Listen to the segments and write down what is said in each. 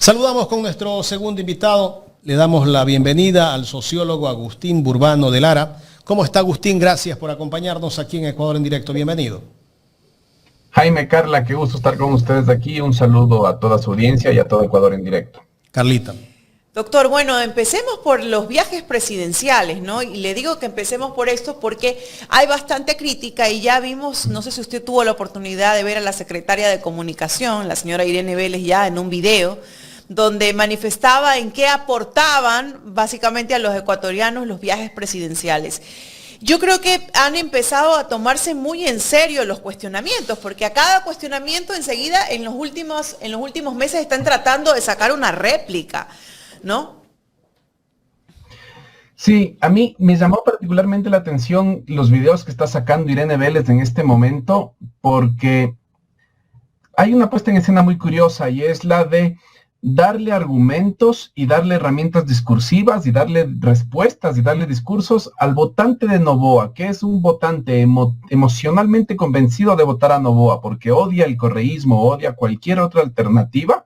Saludamos con nuestro segundo invitado. Le damos la bienvenida al sociólogo Agustín Burbano de Lara. ¿Cómo está, Agustín? Gracias por acompañarnos aquí en Ecuador en Directo. Bienvenido. Jaime, Carla, qué gusto estar con ustedes aquí. Un saludo a toda su audiencia y a todo Ecuador en Directo. Carlita. Doctor, bueno, empecemos por los viajes presidenciales, ¿no? Y le digo que empecemos por esto porque hay bastante crítica y ya vimos, no sé si usted tuvo la oportunidad de ver a la secretaria de Comunicación, la señora Irene Vélez, ya en un video, donde manifestaba en qué aportaban básicamente a los ecuatorianos los viajes presidenciales. Yo creo que han empezado a tomarse muy en serio los cuestionamientos, porque a cada cuestionamiento enseguida en los últimos meses están tratando de sacar una réplica, ¿no? Sí, a mí me llamó particularmente la atención los videos que está sacando Irene Vélez en este momento, porque hay una puesta en escena muy curiosa y es la de darle argumentos y darle herramientas discursivas y darle respuestas y darle discursos al votante de Noboa, que es un votante emocionalmente convencido de votar a Noboa porque odia el correísmo, odia cualquier otra alternativa,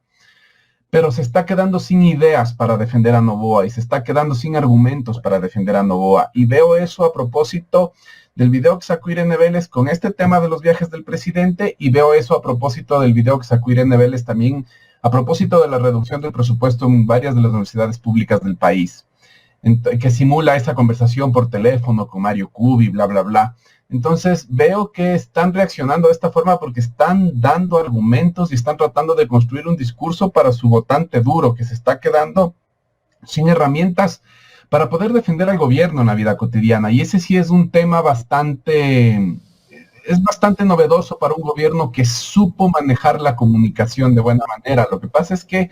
pero se está quedando sin ideas para defender a Noboa y se está quedando sin argumentos para defender a Noboa. Y veo eso a propósito del video que sacó Irene Vélez con este tema de los viajes del presidente, y veo eso a propósito del video que sacó Irene Vélez también a propósito de la reducción del presupuesto en varias de las universidades públicas del país, que simula esa conversación por teléfono con Mario Cubi, bla, bla, bla. Entonces veo que están reaccionando de esta forma porque están dando argumentos y están tratando de construir un discurso para su votante duro, que se está quedando sin herramientas para poder defender al gobierno en la vida cotidiana. Y ese sí es un tema bastante novedoso para un gobierno que supo manejar la comunicación de buena manera. Lo que pasa es que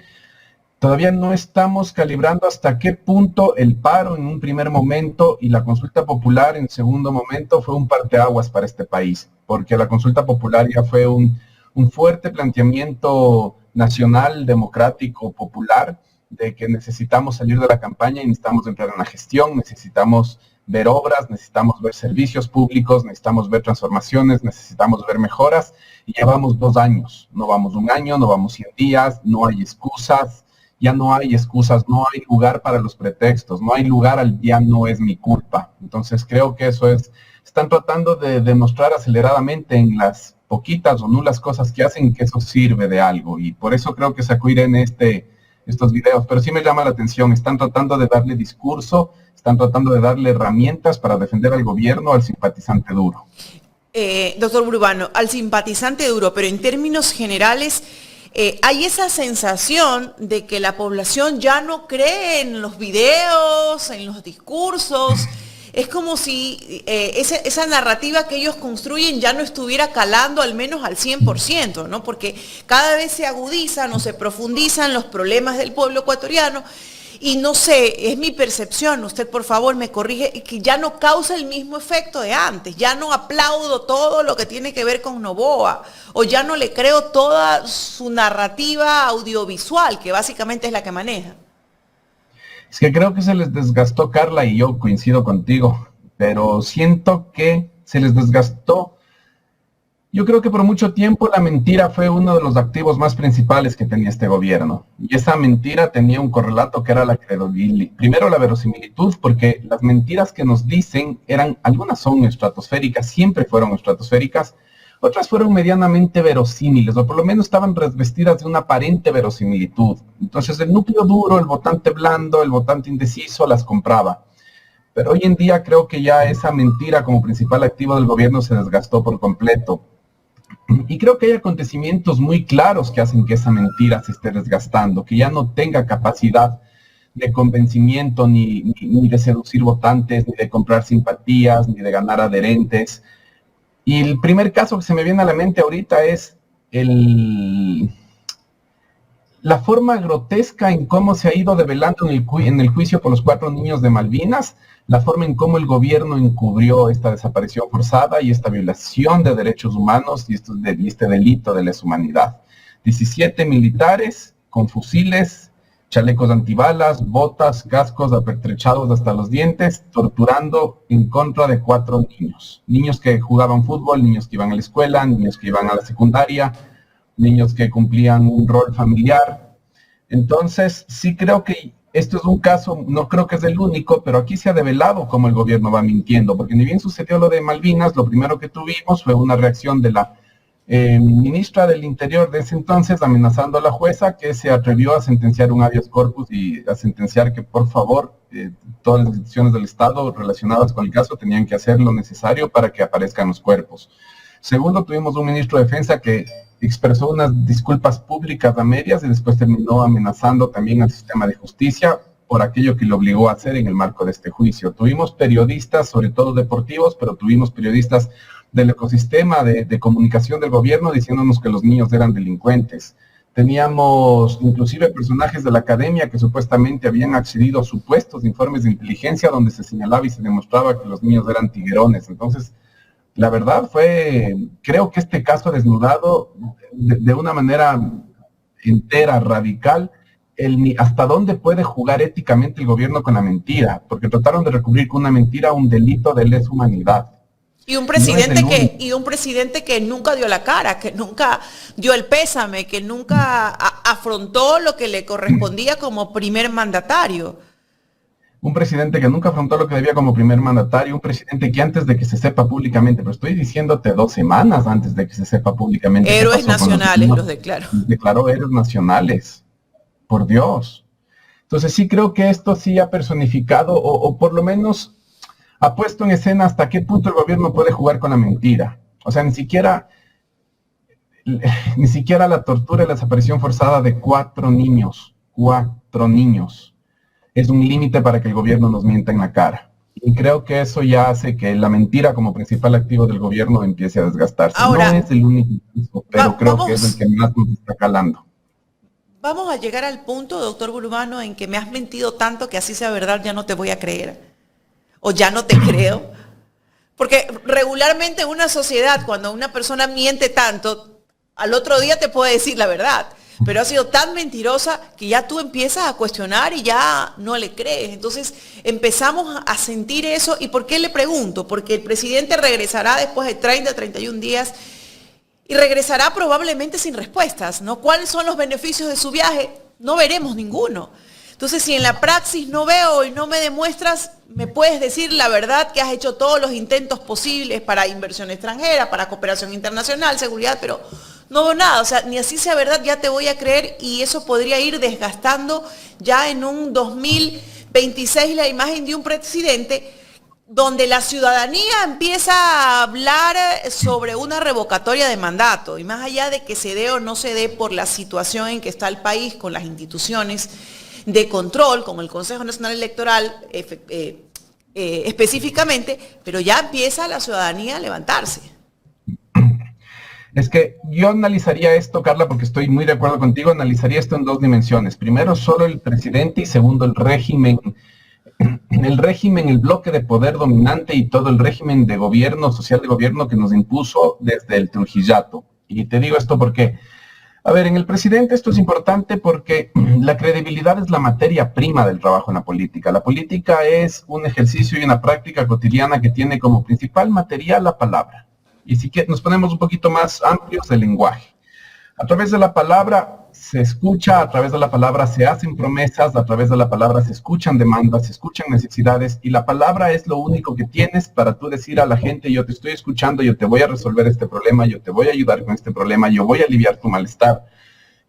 todavía no estamos calibrando hasta qué punto el paro en un primer momento y la consulta popular en segundo momento fue un parteaguas para este país, porque la consulta popular ya fue un fuerte planteamiento nacional, democrático, popular, de que necesitamos salir de la campaña y necesitamos entrar en la gestión, necesitamos ver obras, necesitamos ver servicios públicos, necesitamos ver transformaciones, necesitamos ver mejoras, y llevamos 2 años, no vamos 1 año, no vamos 100 días, no hay excusas, ya no hay excusas, no hay lugar para los pretextos, no hay lugar al ya no es mi culpa. Entonces creo que eso es, están tratando de demostrar aceleradamente en las poquitas o nulas cosas que hacen que eso sirve de algo, y por eso creo que sacó Irene estos videos, pero sí me llama la atención, están tratando de darle discurso, están tratando de darle herramientas para defender al gobierno, al simpatizante duro. Doctor Burbano, al simpatizante duro, pero en términos generales, hay esa sensación de que la población ya no cree en los videos, en los discursos. Es como si esa narrativa que ellos construyen ya no estuviera calando al menos al 100%, ¿no? Porque cada vez se agudizan o se profundizan los problemas del pueblo ecuatoriano y no sé, es mi percepción, usted por favor me corrige, que ya no causa el mismo efecto de antes, ya no aplaudo todo lo que tiene que ver con Noboa o ya no le creo toda su narrativa audiovisual, que básicamente es la que maneja. Es que creo que se les desgastó, Carla, y yo coincido contigo, pero siento que se les desgastó. Yo creo que por mucho tiempo la mentira fue uno de los activos más principales que tenía este gobierno. Y esa mentira tenía un correlato que era la credibilidad. Primero la verosimilitud, porque las mentiras que nos dicen algunas son estratosféricas, siempre fueron estratosféricas, otras fueron medianamente verosímiles, o por lo menos estaban revestidas de una aparente verosimilitud. Entonces el núcleo duro, el votante blando, el votante indeciso las compraba. Pero hoy en día creo que ya esa mentira como principal activo del gobierno se desgastó por completo. Y creo que hay acontecimientos muy claros que hacen que esa mentira se esté desgastando, que ya no tenga capacidad de convencimiento, ni de seducir votantes, ni de comprar simpatías, ni de ganar adherentes. Y el primer caso que se me viene a la mente ahorita es la forma grotesca en cómo se ha ido develando en el juicio por los 4 niños de Malvinas, la forma en cómo el gobierno encubrió esta desaparición forzada y esta violación de derechos humanos y este delito de lesa humanidad. 17 militares con fusiles, chalecos antibalas, botas, cascos apertrechados hasta los dientes, torturando en contra de 4 niños. Niños que jugaban fútbol, niños que iban a la escuela, niños que iban a la secundaria, niños que cumplían un rol familiar. Entonces, sí creo que esto es un caso, no creo que es el único, pero aquí se ha develado cómo el gobierno va mintiendo, porque ni bien sucedió lo de Malvinas, lo primero que tuvimos fue una reacción de la ministra del Interior de ese entonces, amenazando a la jueza, que se atrevió a sentenciar un habeas corpus y a sentenciar que, por favor, todas las instituciones del Estado relacionadas con el caso tenían que hacer lo necesario para que aparezcan los cuerpos. Segundo, tuvimos un ministro de Defensa que expresó unas disculpas públicas a medias y después terminó amenazando también al sistema de justicia por aquello que le obligó a hacer en el marco de este juicio. Tuvimos periodistas, sobre todo deportivos, pero tuvimos periodistas del ecosistema de comunicación del gobierno diciéndonos que los niños eran delincuentes. Teníamos inclusive personajes de la academia que supuestamente habían accedido a supuestos informes de inteligencia donde se señalaba y se demostraba que los niños eran tiguerones. Entonces, la verdad creo que este caso ha desnudado de una manera entera, radical, hasta dónde puede jugar éticamente el gobierno con la mentira, porque trataron de recurrir con una mentira a un delito de lesa humanidad. Y un presidente que nunca dio la cara, que nunca dio el pésame, que nunca afrontó lo que le correspondía como primer mandatario. Un presidente que nunca afrontó lo que debía como primer mandatario, un presidente que antes de que se sepa públicamente, pero estoy diciéndote 2 semanas antes de que se sepa públicamente. Héroes nacionales los declaró. Declaró héroes nacionales, por Dios. Entonces sí creo que esto sí ha personificado, o por lo menos ha puesto en escena hasta qué punto el gobierno puede jugar con la mentira. O sea, ni siquiera la tortura y la desaparición forzada de 4 niños, es un límite para que el gobierno nos mienta en la cara. Y creo que eso ya hace que la mentira como principal activo del gobierno empiece a desgastarse. Ahora, no es el único, pero creo que es el que más nos está calando. Vamos a llegar al punto, doctor Burbano, en que me has mentido tanto que así sea verdad, ya no te voy a creer. O ya no te creo. Porque regularmente en una sociedad, cuando una persona miente tanto, al otro día te puede decir la verdad. Pero ha sido tan mentirosa que ya tú empiezas a cuestionar y ya no le crees. Entonces empezamos a sentir eso. ¿Y por qué le pregunto? Porque el presidente regresará después de 30, 31 días y regresará probablemente sin respuestas, ¿no? ¿Cuáles son los beneficios de su viaje? No veremos ninguno. Entonces, si en la praxis no veo y no me demuestras, me puedes decir la verdad que has hecho todos los intentos posibles para inversión extranjera, para cooperación internacional, seguridad, pero no veo nada. O sea, ni así sea verdad, ya te voy a creer y eso podría ir desgastando ya en un 2026 la imagen de un presidente donde la ciudadanía empieza a hablar sobre una revocatoria de mandato y más allá de que se dé o no se dé por la situación en que está el país con las instituciones de control, como el Consejo Nacional Electoral específicamente, pero ya empieza la ciudadanía a levantarse. Es que yo analizaría esto, Carla, porque estoy muy de acuerdo contigo, analizaría esto en 2 dimensiones. Primero, solo el presidente y segundo, el régimen, el bloque de poder dominante y todo el régimen de gobierno, social de gobierno que nos impuso desde el Trujillato. Y te digo esto porque, a ver, en el presidente esto es importante porque la credibilidad es la materia prima del trabajo en la política. La política es un ejercicio y una práctica cotidiana que tiene como principal material la palabra. Y si nos ponemos un poquito más amplios, el lenguaje. A través de la palabra se escucha, a través de la palabra se hacen promesas, a través de la palabra se escuchan demandas, se escuchan necesidades, y la palabra es lo único que tienes para tú decir a la gente, yo te estoy escuchando, yo te voy a resolver este problema, yo te voy a ayudar con este problema, yo voy a aliviar tu malestar,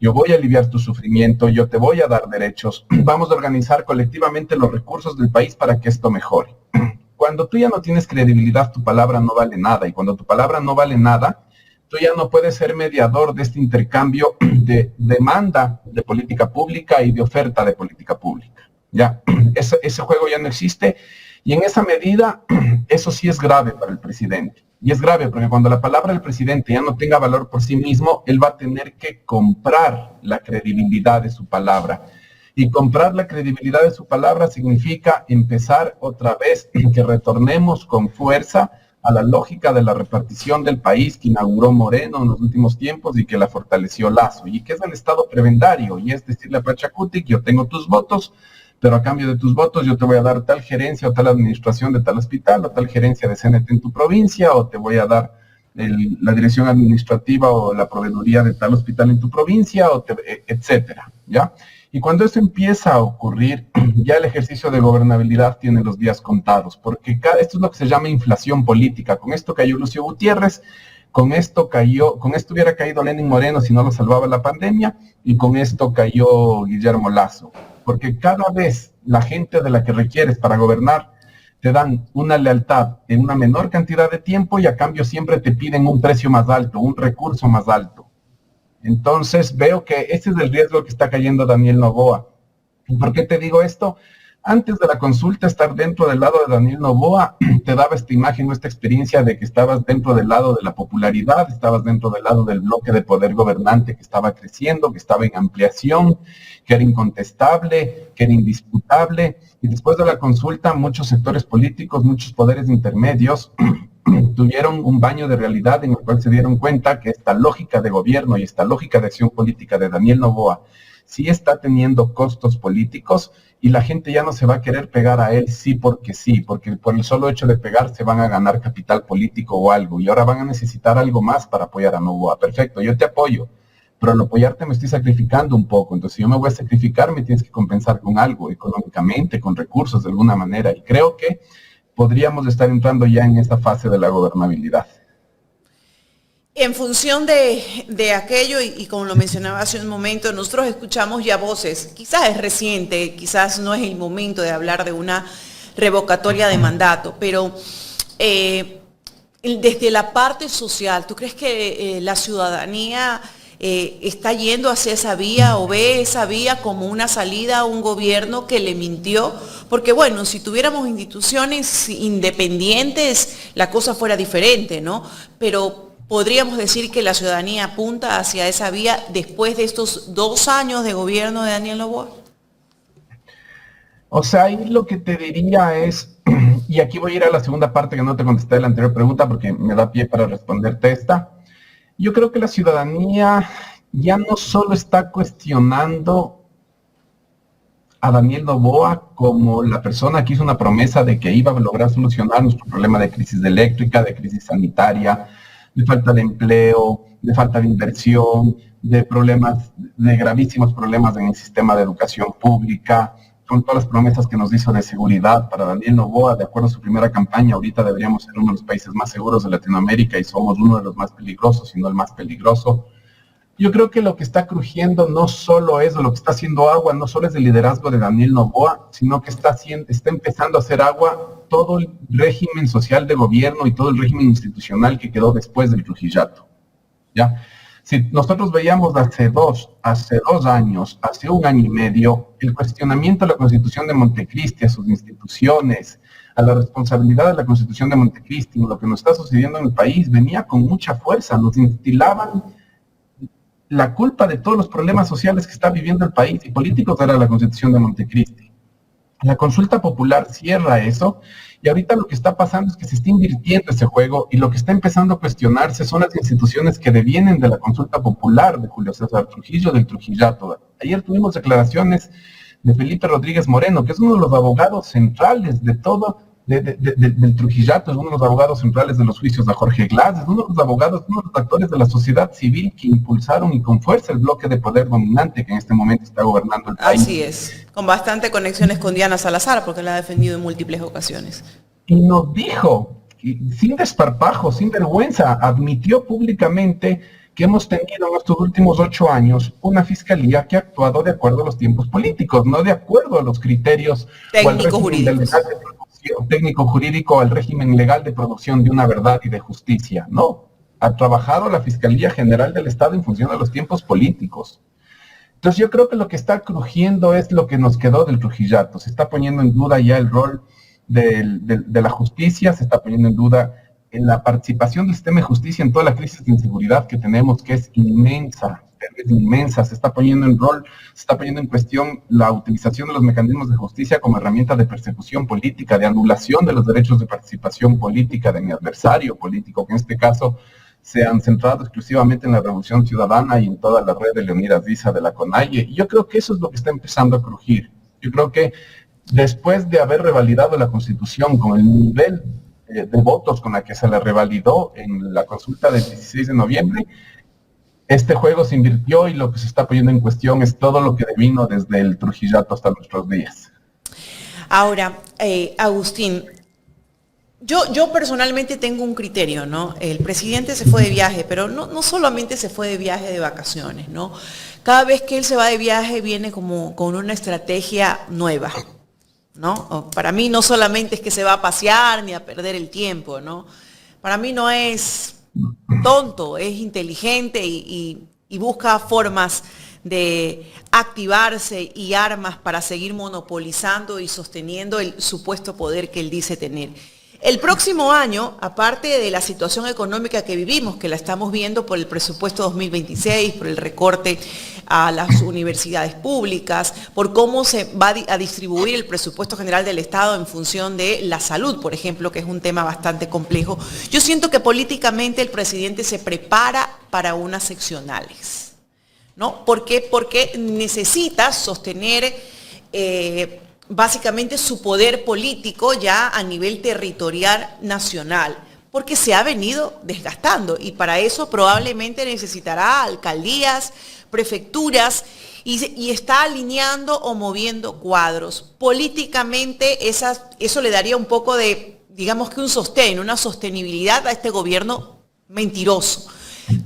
yo voy a aliviar tu sufrimiento, yo te voy a dar derechos, vamos a organizar colectivamente los recursos del país para que esto mejore. Cuando tú ya no tienes credibilidad, tu palabra no vale nada, y cuando tu palabra no vale nada, tú ya no puedes ser mediador de este intercambio de demanda de política pública y de oferta de política pública. Ya, ese juego ya no existe, y en esa medida, eso sí es grave para el presidente. Y es grave porque cuando la palabra del presidente ya no tenga valor por sí mismo, él va a tener que comprar la credibilidad de su palabra. Y comprar la credibilidad de su palabra significa empezar otra vez que retornemos con fuerza a la lógica de la repartición del país que inauguró Moreno en los últimos tiempos y que la fortaleció Lazo, y que es el Estado prebendario, y es decirle a Pachacuti, yo tengo tus votos, pero a cambio de tus votos yo te voy a dar tal gerencia o tal administración de tal hospital, o tal gerencia de CNT en tu provincia, o te voy a dar la dirección administrativa o la proveeduría de tal hospital en tu provincia, etcétera, ¿ya? Y cuando eso empieza a ocurrir, ya el ejercicio de gobernabilidad tiene los días contados, porque esto es lo que se llama inflación política. Con esto cayó Lucio Gutiérrez, con esto hubiera caído Lenín Moreno si no lo salvaba la pandemia, y con esto cayó Guillermo Lasso. Porque cada vez la gente de la que requieres para gobernar te dan una lealtad en una menor cantidad de tiempo y a cambio siempre te piden un precio más alto, un recurso más alto. Entonces veo que ese es el riesgo que está cayendo Daniel Noboa. ¿Y por qué te digo esto? Antes de la consulta, estar dentro del lado de Daniel Noboa te daba esta imagen o esta experiencia de que estabas dentro del lado de la popularidad, estabas dentro del lado del bloque de poder gobernante que estaba creciendo, que estaba en ampliación, que era incontestable, que era indisputable. Y después de la consulta, muchos sectores políticos, muchos poderes intermedios tuvieron un baño de realidad en el cual se dieron cuenta que esta lógica de gobierno y esta lógica de acción política de Daniel Noboa sí está teniendo costos políticos y la gente ya no se va a querer pegar a él porque por el solo hecho de pegarse van a ganar capital político o algo y ahora van a necesitar algo más para apoyar a Noboa. Perfecto, yo te apoyo, pero al apoyarte me estoy sacrificando un poco, entonces si yo me voy a sacrificar me tienes que compensar con algo, económicamente, con recursos de alguna manera, y creo que podríamos estar entrando ya en esta fase de la gobernabilidad. En función de aquello, y como lo mencionaba hace un momento, nosotros escuchamos ya voces, quizás es reciente, quizás no es el momento de hablar de una revocatoria de mandato, pero desde la parte social, ¿tú crees que la ciudadanía está yendo hacia esa vía o ve esa vía como una salida a un gobierno que le mintió? Porque bueno, si tuviéramos instituciones independientes, la cosa fuera diferente, ¿no? Pero podríamos decir que la ciudadanía apunta hacia esa vía después de estos 2 años de gobierno de Daniel Noboa. O sea, ahí lo que te diría es, y aquí voy a ir a la segunda parte que no te contesté de la anterior pregunta porque me da pie para responderte esta. Yo creo que la ciudadanía ya no solo está cuestionando a Daniel Noboa como la persona que hizo una promesa de que iba a lograr solucionar nuestro problema de crisis eléctrica, de crisis sanitaria, de falta de empleo, de falta de inversión, de problemas, de gravísimos problemas en el sistema de educación pública, con todas las promesas que nos hizo de seguridad para Daniel Noboa. De acuerdo a su primera campaña, ahorita deberíamos ser uno de los países más seguros de Latinoamérica y somos uno de los más peligrosos, si no el más peligroso. Yo creo que lo que está crujiendo no solo es, o lo que está haciendo agua, no solo es el liderazgo de Daniel Noboa, sino que está empezando a hacer agua todo el régimen social de gobierno y todo el régimen institucional que quedó después del Trujillato. ¿Ya? Si nosotros veíamos hace dos años, hace 1 año y medio, el cuestionamiento a la Constitución de Montecristi, a sus instituciones, a la responsabilidad de la Constitución de Montecristi, lo que nos está sucediendo en el país, venía con mucha fuerza, nos instilaban la culpa de todos los problemas sociales que está viviendo el país y políticos era la Constitución de Montecristi. La consulta popular cierra eso y ahorita lo que está pasando es que se está invirtiendo ese juego y lo que está empezando a cuestionarse son las instituciones que devienen de la consulta popular de Julio César Trujillo, del Trujillato. Ayer tuvimos declaraciones de Felipe Rodríguez Moreno, que es uno de los abogados centrales de todo, del Trujillato, es uno de los abogados centrales de los juicios a Jorge Glass, es uno de los abogados, uno de los actores de la sociedad civil que impulsaron y con fuerza el bloque de poder dominante que en este momento está gobernando el país. Así es, con bastante conexiones con Diana Salazar, porque la ha defendido en múltiples ocasiones. Y nos dijo, sin desparpajo, sin vergüenza, admitió públicamente que hemos tenido en estos últimos 8 años una fiscalía que ha actuado de acuerdo a los tiempos políticos, no de acuerdo a los criterios técnico-jurídico, al régimen legal de producción de una verdad y de justicia. No, ha trabajado la Fiscalía General del Estado en función de los tiempos políticos. Entonces yo creo que lo que está crujiendo es lo que nos quedó del Trujillato. Se está poniendo en duda ya el rol de la justicia, se está poniendo en duda en la participación del sistema de justicia en toda la crisis de inseguridad que tenemos, que es inmensa, se está poniendo en cuestión la utilización de los mecanismos de justicia como herramienta de persecución política, de anulación de los derechos de participación política de mi adversario político, que en este caso se han centrado exclusivamente en la Revolución Ciudadana y en toda la red de Leonidas Diza de la CONAIE. Y yo creo que eso es lo que está empezando a crujir. Yo creo que después de haber revalidado la Constitución con el nivel de votos con la que se la revalidó en la consulta del 16 de noviembre, este juego se invirtió y lo que se está poniendo en cuestión es todo lo que devino desde el Trujillato hasta nuestros días. Ahora, Agustín, yo personalmente tengo un criterio, ¿no? El presidente se fue de viaje, pero no solamente se fue de viaje de vacaciones, ¿no? Cada vez que él se va de viaje viene como con una estrategia nueva, ¿no? Para mí no solamente es que se va a pasear ni a perder el tiempo, ¿no? Para mí no es tonto, es inteligente y busca formas de activarse y armas para seguir monopolizando y sosteniendo el supuesto poder que él dice tener. El próximo año, aparte de la situación económica que vivimos, que la estamos viendo por el presupuesto 2026, por el recorte a las universidades públicas, por cómo se va a distribuir el presupuesto general del Estado en función de la salud, por ejemplo, que es un tema bastante complejo, yo siento que políticamente el presidente se prepara para unas seccionales, ¿no? ¿Por qué? Porque necesita sostener básicamente su poder político ya a nivel territorial nacional, porque se ha venido desgastando y para eso probablemente necesitará alcaldías, prefecturas y está alineando o moviendo cuadros. Políticamente eso le daría un poco de, digamos que un sostén, una sostenibilidad a este gobierno mentiroso.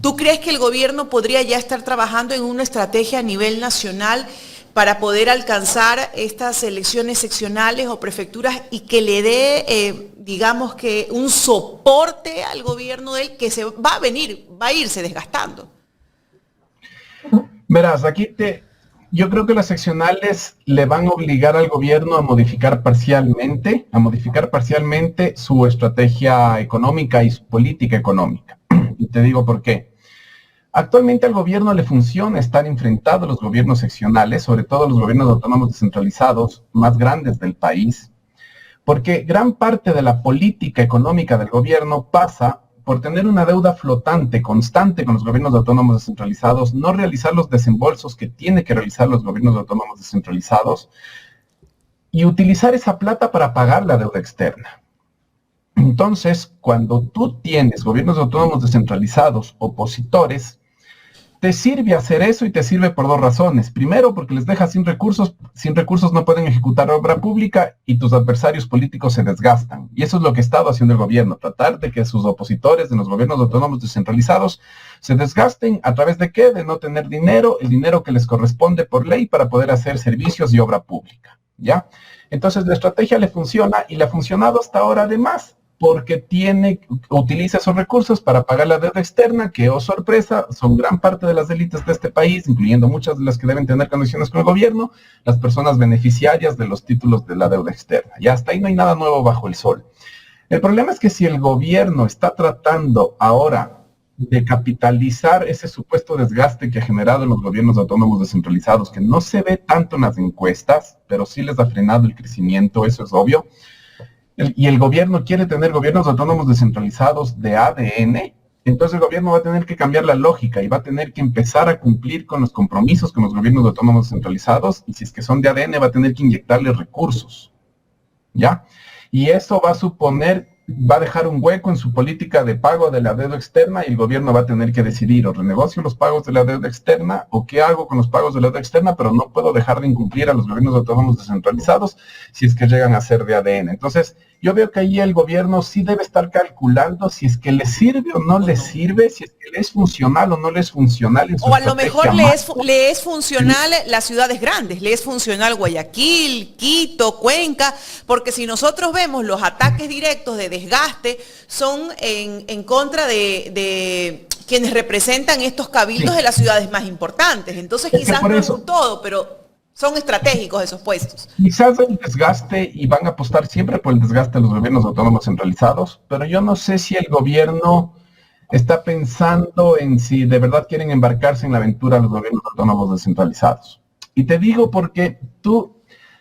¿Tú crees que el gobierno podría ya estar trabajando en una estrategia a nivel nacional para poder alcanzar estas elecciones seccionales o prefecturas y que le dé, digamos que un soporte al gobierno de él que se va a irse desgastando? Verás, yo creo que las seccionales le van a obligar al gobierno a modificar parcialmente su estrategia económica y su política económica. Y te digo por qué. Actualmente al gobierno le funciona estar enfrentado a los gobiernos seccionales, sobre todo los gobiernos autónomos descentralizados más grandes del país, porque gran parte de la política económica del gobierno pasa por tener una deuda flotante constante con los gobiernos autónomos descentralizados, no realizar los desembolsos que tiene que realizar los gobiernos autónomos descentralizados y utilizar esa plata para pagar la deuda externa. Entonces, cuando tú tienes gobiernos autónomos descentralizados opositores, te sirve hacer eso y te sirve por dos razones. Primero, porque les dejas sin recursos no pueden ejecutar obra pública y tus adversarios políticos se desgastan. Y eso es lo que ha estado haciendo el gobierno, tratar de que sus opositores de los gobiernos autónomos descentralizados se desgasten a través de ¿qué? De no tener dinero, el dinero que les corresponde por ley para poder hacer servicios y obra pública, ¿ya? Entonces la estrategia le funciona y le ha funcionado hasta ahora además, porque utiliza esos recursos para pagar la deuda externa, que, oh sorpresa, son gran parte de las élites de este país, incluyendo muchas de las que deben tener conexiones con el gobierno, las personas beneficiarias de los títulos de la deuda externa. Y hasta ahí no hay nada nuevo bajo el sol. El problema es que si el gobierno está tratando ahora de capitalizar ese supuesto desgaste que ha generado en los gobiernos autónomos descentralizados, que no se ve tanto en las encuestas, pero sí les ha frenado el crecimiento, eso es obvio, y el gobierno quiere tener gobiernos autónomos descentralizados de ADN, entonces el gobierno va a tener que cambiar la lógica y va a tener que empezar a cumplir con los compromisos con los gobiernos autónomos descentralizados, y si es que son de ADN va a tener que inyectarles recursos, ¿ya? Y eso va a dejar un hueco en su política de pago de la deuda externa y el gobierno va a tener que decidir o renegocio los pagos de la deuda externa o qué hago con los pagos de la deuda externa, pero no puedo dejar de incumplir a los gobiernos autónomos descentralizados si es que llegan a ser de ADN. Entonces, yo veo que ahí el gobierno sí debe estar calculando si es que le sirve o no le sirve, si es que le es funcional o no le es funcional. O a lo mejor le es funcional las ciudades grandes, le es funcional Guayaquil, Quito, Cuenca, porque si nosotros vemos los ataques directos de desgaste son en contra de quienes representan estos cabildos de las ciudades más importantes. Entonces quizás no es un todo, pero son estratégicos esos puestos. Quizás el desgaste, y van a apostar siempre por el desgaste de los gobiernos autónomos centralizados, pero yo no sé si el gobierno está pensando en si de verdad quieren embarcarse en la aventura de los gobiernos autónomos descentralizados. Y te digo porque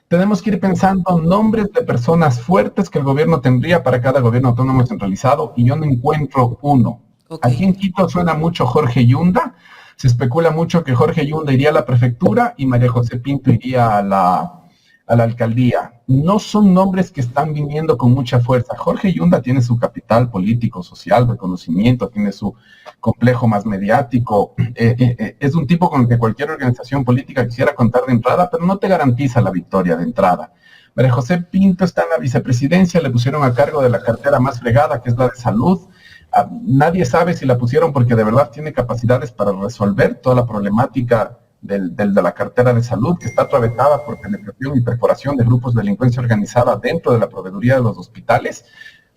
tenemos que ir pensando nombres de personas fuertes que el gobierno tendría para cada gobierno autónomo centralizado, y yo no encuentro uno. Okay. Aquí en Quito suena mucho Jorge Yunda. Se especula mucho que Jorge Yunda iría a la prefectura y María José Pinto iría a la alcaldía. no son nombres que están viniendo con mucha fuerza. Jorge Yunda tiene su capital político, social, reconocimiento, tiene su complejo más mediático. Es un tipo con el que cualquier organización política quisiera contar de entrada, pero no te garantiza la victoria de entrada. María José Pinto está en la vicepresidencia, le pusieron a cargo de la cartera más fregada, que es la de salud. Nadie sabe si la pusieron porque de verdad tiene capacidades para resolver toda la problemática de la cartera de salud, que está atravesada por penetración y perforación de grupos de delincuencia organizada dentro de la proveeduría de los hospitales,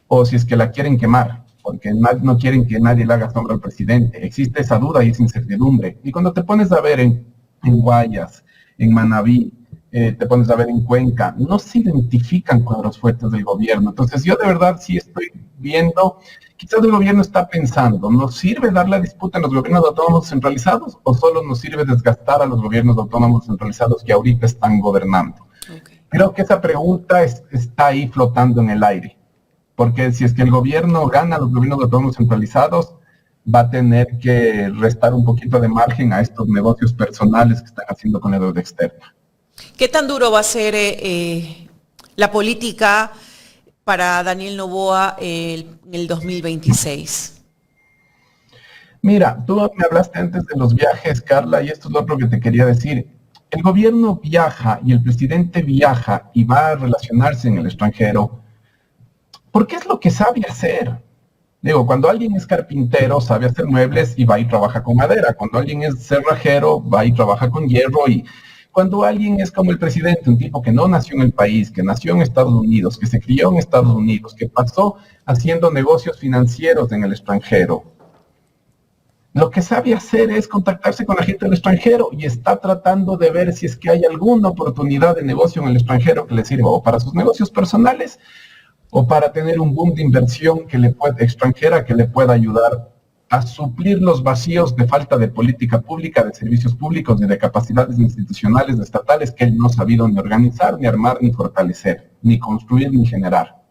o si es que la quieren quemar, porque no quieren que nadie le haga sombra al presidente. Existe esa duda y esa incertidumbre. Y cuando te pones a ver en Guayas, en Manabí, te pones a ver en Cuenca, no se identifican cuadros fuertes del gobierno. Entonces yo de verdad sí estoy viendo, quizás el gobierno está pensando, ¿nos sirve dar la disputa en los gobiernos autónomos centralizados o solo nos sirve desgastar a los gobiernos autónomos centralizados que ahorita están gobernando? Okay. Creo que esa pregunta está ahí flotando en el aire, porque si es que el gobierno gana a los gobiernos autónomos centralizados, va a tener que restar un poquito de margen a estos negocios personales que están haciendo con la deuda externa. ¿Qué tan duro va a ser la política para Daniel Noboa en el 2026? Mira, tú me hablaste antes de los viajes, Carla, y esto es lo otro que te quería decir. El gobierno viaja y el presidente viaja y va a relacionarse en el extranjero porque es lo que sabe hacer. Digo, cuando alguien es carpintero, sabe hacer muebles y va y trabaja con madera. Cuando alguien es cerrajero, va y trabaja con hierro. Y cuando alguien es como el presidente, un tipo que no nació en el país, que nació en Estados Unidos, que se crió en Estados Unidos, que pasó haciendo negocios financieros en el extranjero, lo que sabe hacer es contactarse con la gente del extranjero y está tratando de ver si es que hay alguna oportunidad de negocio en el extranjero que le sirva o para sus negocios personales o para tener un boom de inversión extranjera que le pueda ayudar a suplir los vacíos de falta de política pública, de servicios públicos y de capacidades institucionales estatales que él no ha sabido ni organizar, ni armar, ni fortalecer, ni construir, ni generar.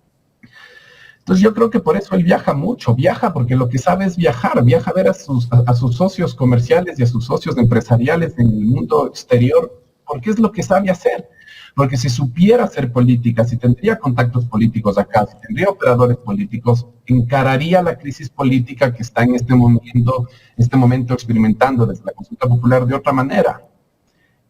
Entonces yo creo que por eso él viaja mucho, viaja porque lo que sabe es viajar, viaja a ver a sus socios comerciales y a sus socios empresariales en el mundo exterior, porque es lo que sabe hacer. Porque si supiera hacer política, si tendría contactos políticos acá, si tendría operadores políticos, encararía la crisis política que está en este momento experimentando desde la consulta popular de otra manera.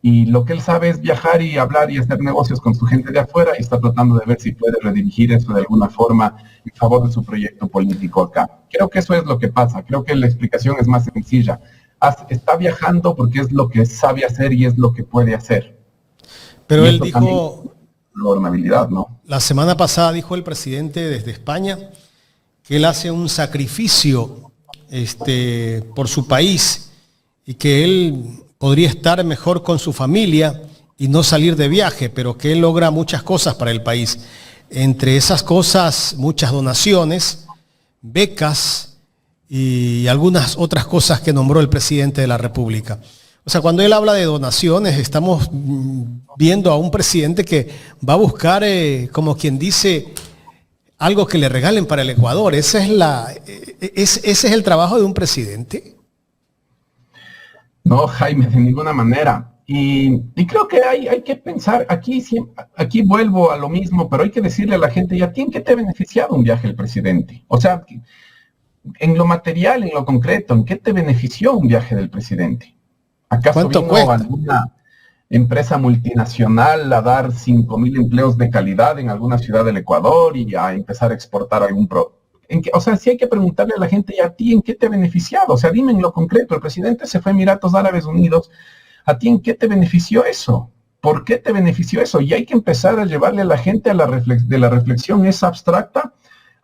Y lo que él sabe es viajar y hablar y hacer negocios con su gente de afuera y está tratando de ver si puede redirigir eso de alguna forma en favor de su proyecto político acá. Creo que eso es lo que pasa. Creo que la explicación es más sencilla. Está viajando porque es lo que sabe hacer y es lo que puede hacer. Pero él dijo, gobernabilidad, ¿no? La semana pasada dijo el presidente desde España que él hace un sacrificio por su país y que él podría estar mejor con su familia y no salir de viaje, pero que él logra muchas cosas para el país. Entre esas cosas, muchas donaciones, becas y algunas otras cosas que nombró el presidente de la República. O sea, cuando él habla de donaciones, estamos viendo a un presidente que va a buscar, como quien dice, algo que le regalen para el Ecuador. Ese es el trabajo de un presidente. No, Jaime, de ninguna manera. Y creo que hay que pensar, aquí vuelvo a lo mismo, pero hay que decirle a la gente, ¿y a ti en qué te ha beneficiado un viaje del presidente? O sea, en lo material, en lo concreto, ¿en qué te benefició un viaje del presidente? ¿Acaso vino alguna empresa multinacional a dar 5,000 empleos de calidad en alguna ciudad del Ecuador y a empezar a exportar algún producto? O sea, sí hay que preguntarle a la gente, ¿y a ti en qué te ha beneficiado? O sea, dime en lo concreto, el presidente se fue a Emiratos Árabes Unidos, ¿a ti en qué te benefició eso? ¿Por qué te benefició eso? Y hay que empezar a llevarle a la gente de la reflexión esa abstracta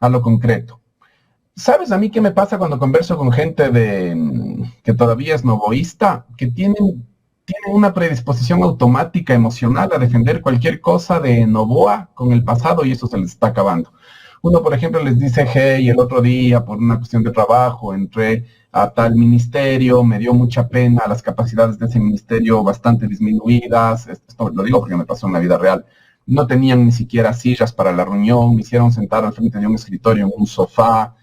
a lo concreto. ¿Sabes a mí qué me pasa cuando converso con gente que todavía es novoísta? Que tienen una predisposición automática, emocional, a defender cualquier cosa de Noboa con el pasado y eso se les está acabando. Uno, por ejemplo, les dice, hey, el otro día, por una cuestión de trabajo, entré a tal ministerio, me dio mucha pena, las capacidades de ese ministerio bastante disminuidas. Esto lo digo porque me pasó en la vida real. No tenían ni siquiera sillas para la reunión, me hicieron sentar al frente de un escritorio en un sofá.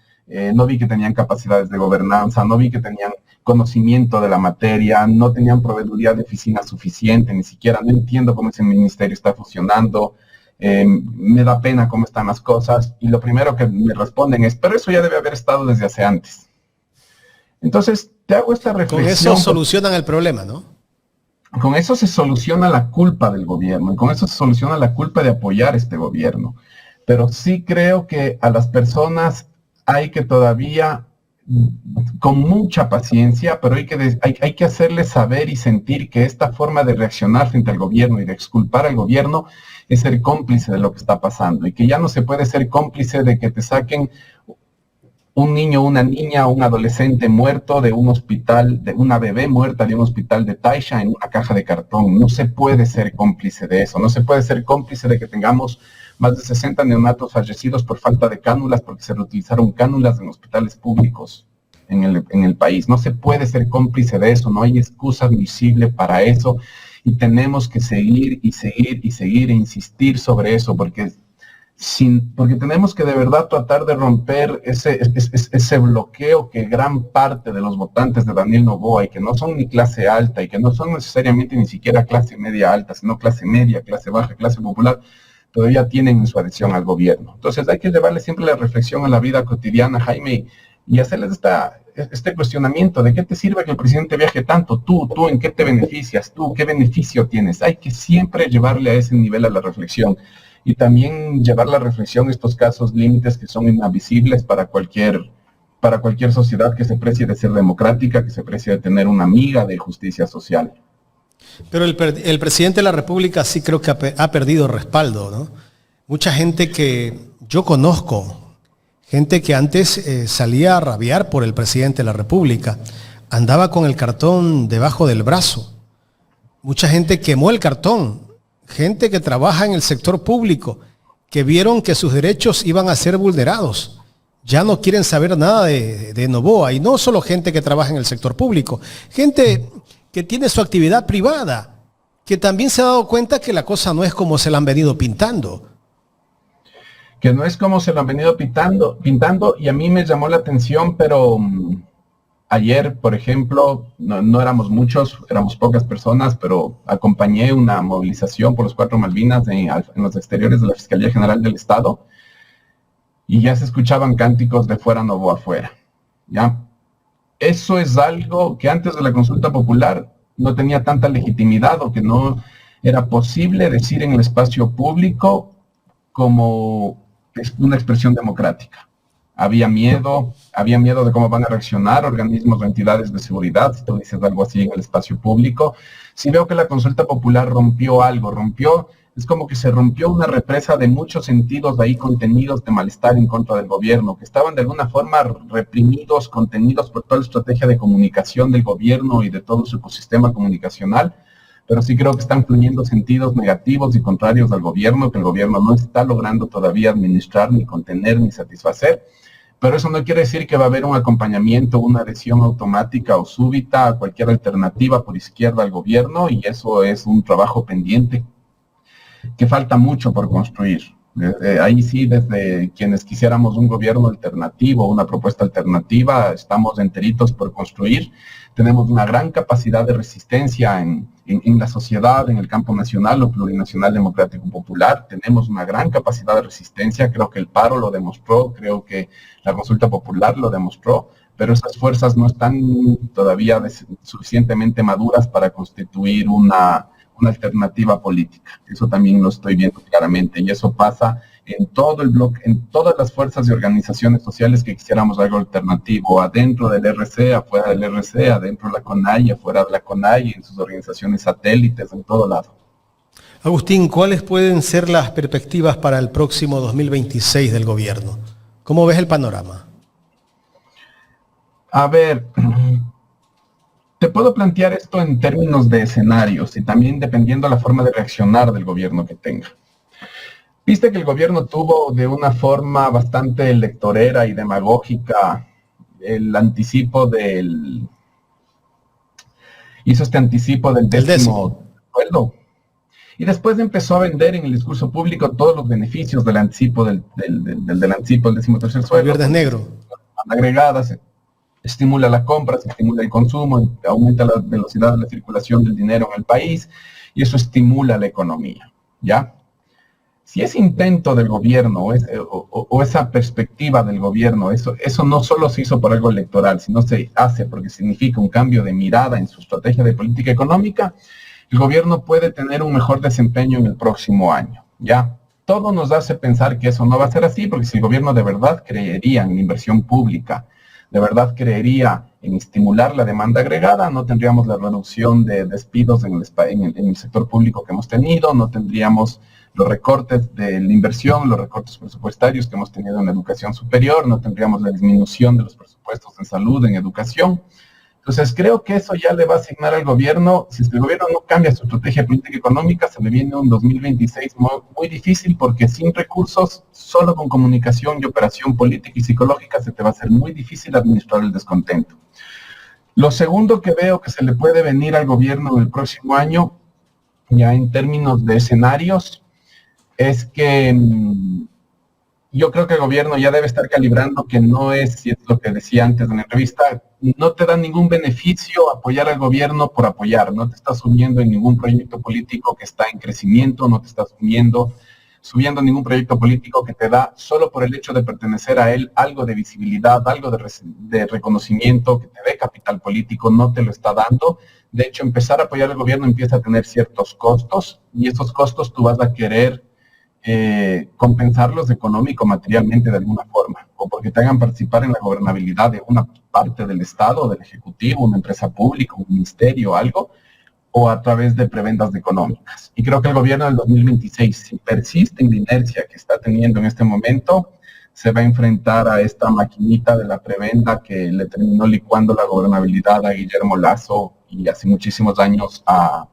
No vi que tenían capacidades de gobernanza, no vi que tenían conocimiento de la materia, no tenían proveeduría de oficina suficiente, ni siquiera, no entiendo cómo ese ministerio está funcionando. me da pena cómo están las cosas, y lo primero que me responden es, pero eso ya debe haber estado desde hace antes. Entonces, te hago esta reflexión. Con eso solucionan el problema, ¿no? Con eso se soluciona la culpa del gobierno, y con eso se soluciona la culpa de apoyar este gobierno. Pero sí creo que a las personas hay que todavía, con mucha paciencia, pero hay que hacerles saber y sentir que esta forma de reaccionar frente al gobierno y de exculpar al gobierno es ser cómplice de lo que está pasando, y que ya no se puede ser cómplice de que te saquen un niño, una niña, un adolescente muerto de un hospital, de una bebé muerta de un hospital de Taisha en una caja de cartón. No se puede ser cómplice de eso, no se puede ser cómplice de que tengamos más de 60 neonatos fallecidos por falta de cánulas, porque se reutilizaron cánulas en hospitales públicos en el país. No se puede ser cómplice de eso, no hay excusa admisible para eso, y tenemos que seguir y seguir y seguir e insistir sobre eso, porque tenemos que de verdad tratar de romper ese bloqueo que gran parte de los votantes de Daniel Noboa, y que no son ni clase alta, y que no son necesariamente ni siquiera clase media alta, sino clase media, clase baja, clase popular, todavía tienen en su adhesión al gobierno. Entonces hay que llevarle siempre la reflexión a la vida cotidiana, Jaime, y hacerles este cuestionamiento: ¿de qué te sirve que el presidente viaje tanto? ¿Tú en qué te beneficias? ¿Tú qué beneficio tienes? Hay que siempre llevarle a ese nivel a la reflexión, y también llevar la reflexión a estos casos límites que son inadmisibles para cualquier sociedad que se precie de ser democrática, que se precie de tener una amiga de justicia social. Pero el presidente de la República sí creo que ha perdido respaldo, ¿no? Mucha gente que yo conozco, gente que antes salía a rabiar por el presidente de la República, andaba con el cartón debajo del brazo. Mucha gente quemó el cartón, gente que trabaja en el sector público, que vieron que sus derechos iban a ser vulnerados. Ya no quieren saber nada de Noboa, y no solo gente que trabaja en el sector público, gente que tiene su actividad privada, que también se ha dado cuenta que la cosa no es como se la han venido pintando. Que no es como se lo han venido pintando, y a mí me llamó la atención, pero ayer, por ejemplo, no éramos muchos, éramos pocas personas, pero acompañé una movilización por los 4 Malvinas en los exteriores de la Fiscalía General del Estado, y ya se escuchaban cánticos de fuera Noboa fuera, ¿ya? Eso es algo que antes de la consulta popular no tenía tanta legitimidad, o que no era posible decir en el espacio público como una expresión democrática. Había miedo de cómo van a reaccionar organismos o entidades de seguridad si tú dices algo así en el espacio público. Si veo que la consulta popular rompió algo, es como que se rompió una represa de muchos sentidos ahí contenidos de malestar en contra del gobierno, que estaban de alguna forma reprimidos, contenidos por toda la estrategia de comunicación del gobierno y de todo su ecosistema comunicacional. Pero sí creo que están fluyendo sentidos negativos y contrarios al gobierno, que el gobierno no está logrando todavía administrar, ni contener, ni satisfacer. Pero eso no quiere decir que va a haber un acompañamiento, una adhesión automática o súbita a cualquier alternativa por izquierda al gobierno, y eso es un trabajo pendiente que falta mucho por construir. Ahí sí, desde quienes quisiéramos un gobierno alternativo, una propuesta alternativa, estamos enteritos por construir. Tenemos una gran capacidad de resistencia en la sociedad, en el campo nacional o plurinacional democrático popular. Tenemos una gran capacidad de resistencia, creo que el paro lo demostró, creo que la consulta popular lo demostró, pero esas fuerzas no están todavía suficientemente maduras para constituir una alternativa política. Eso también lo estoy viendo claramente, y eso pasa en todo el bloque, en todas las fuerzas y organizaciones sociales que quisiéramos algo alternativo, adentro del RC, afuera del RC, adentro de la CONAI, afuera de la CONAI, en sus organizaciones satélites, en todo lado. Agustín, ¿cuáles pueden ser las perspectivas para el próximo 2026 del gobierno? ¿Cómo ves el panorama? A ver, te puedo plantear esto en términos de escenarios y también dependiendo de la forma de reaccionar del gobierno que tenga. Viste que el gobierno tuvo de una forma bastante electorera y demagógica el anticipo hizo este anticipo del décimo sueldo. Y después empezó a vender en el discurso público todos los beneficios del anticipo del anticipo del 13º sueldo. El viernes negro. Agregadas, estimula la compra, se estimula el consumo, aumenta la velocidad de la circulación del dinero en el país, y eso estimula la economía, ¿ya? si ese intento del gobierno o esa perspectiva del gobierno, eso no solo se hizo por algo electoral, sino se hace porque significa un cambio de mirada en su estrategia de política económica, el gobierno puede tener un mejor desempeño en el próximo año, ¿ya? Todo nos hace pensar que eso no va a ser así, porque si el gobierno de verdad creería en la inversión pública, de verdad creería en estimular la demanda agregada, no tendríamos la reducción de despidos en el sector público que hemos tenido, no tendríamos los recortes de la inversión, los recortes presupuestarios que hemos tenido en la educación superior, no tendríamos la disminución de los presupuestos en salud, en educación. Entonces creo que eso ya le va a asignar al gobierno, si el gobierno no cambia su estrategia política económica, se le viene un 2026 muy difícil, porque sin recursos, solo con comunicación y operación política y psicológica, se te va a hacer muy difícil administrar el descontento. Lo segundo que veo que se le puede venir al gobierno en el próximo año, ya en términos de escenarios, es que yo creo que el gobierno ya debe estar calibrando que no es, si es lo que decía antes en la entrevista, no te da ningún beneficio apoyar al gobierno por apoyar, no te estás subiendo en ningún proyecto político que está en crecimiento, no te estás subiendo ningún proyecto político que te da, solo por el hecho de pertenecer a él, algo de visibilidad, algo de reconocimiento, que te dé capital político, no te lo está dando. De hecho, empezar a apoyar al gobierno empieza a tener ciertos costos, y esos costos tú vas a querer compensarlos económico, materialmente de alguna forma, o porque te hagan participar en la gobernabilidad de una parte del Estado, del Ejecutivo, una empresa pública, un ministerio, algo, o a través de prebendas económicas. Y creo que el gobierno del 2026, si persiste en la inercia que está teniendo en este momento, se va a enfrentar a esta maquinita de la prebenda que le terminó licuando la gobernabilidad a Guillermo Lasso y hace muchísimos años a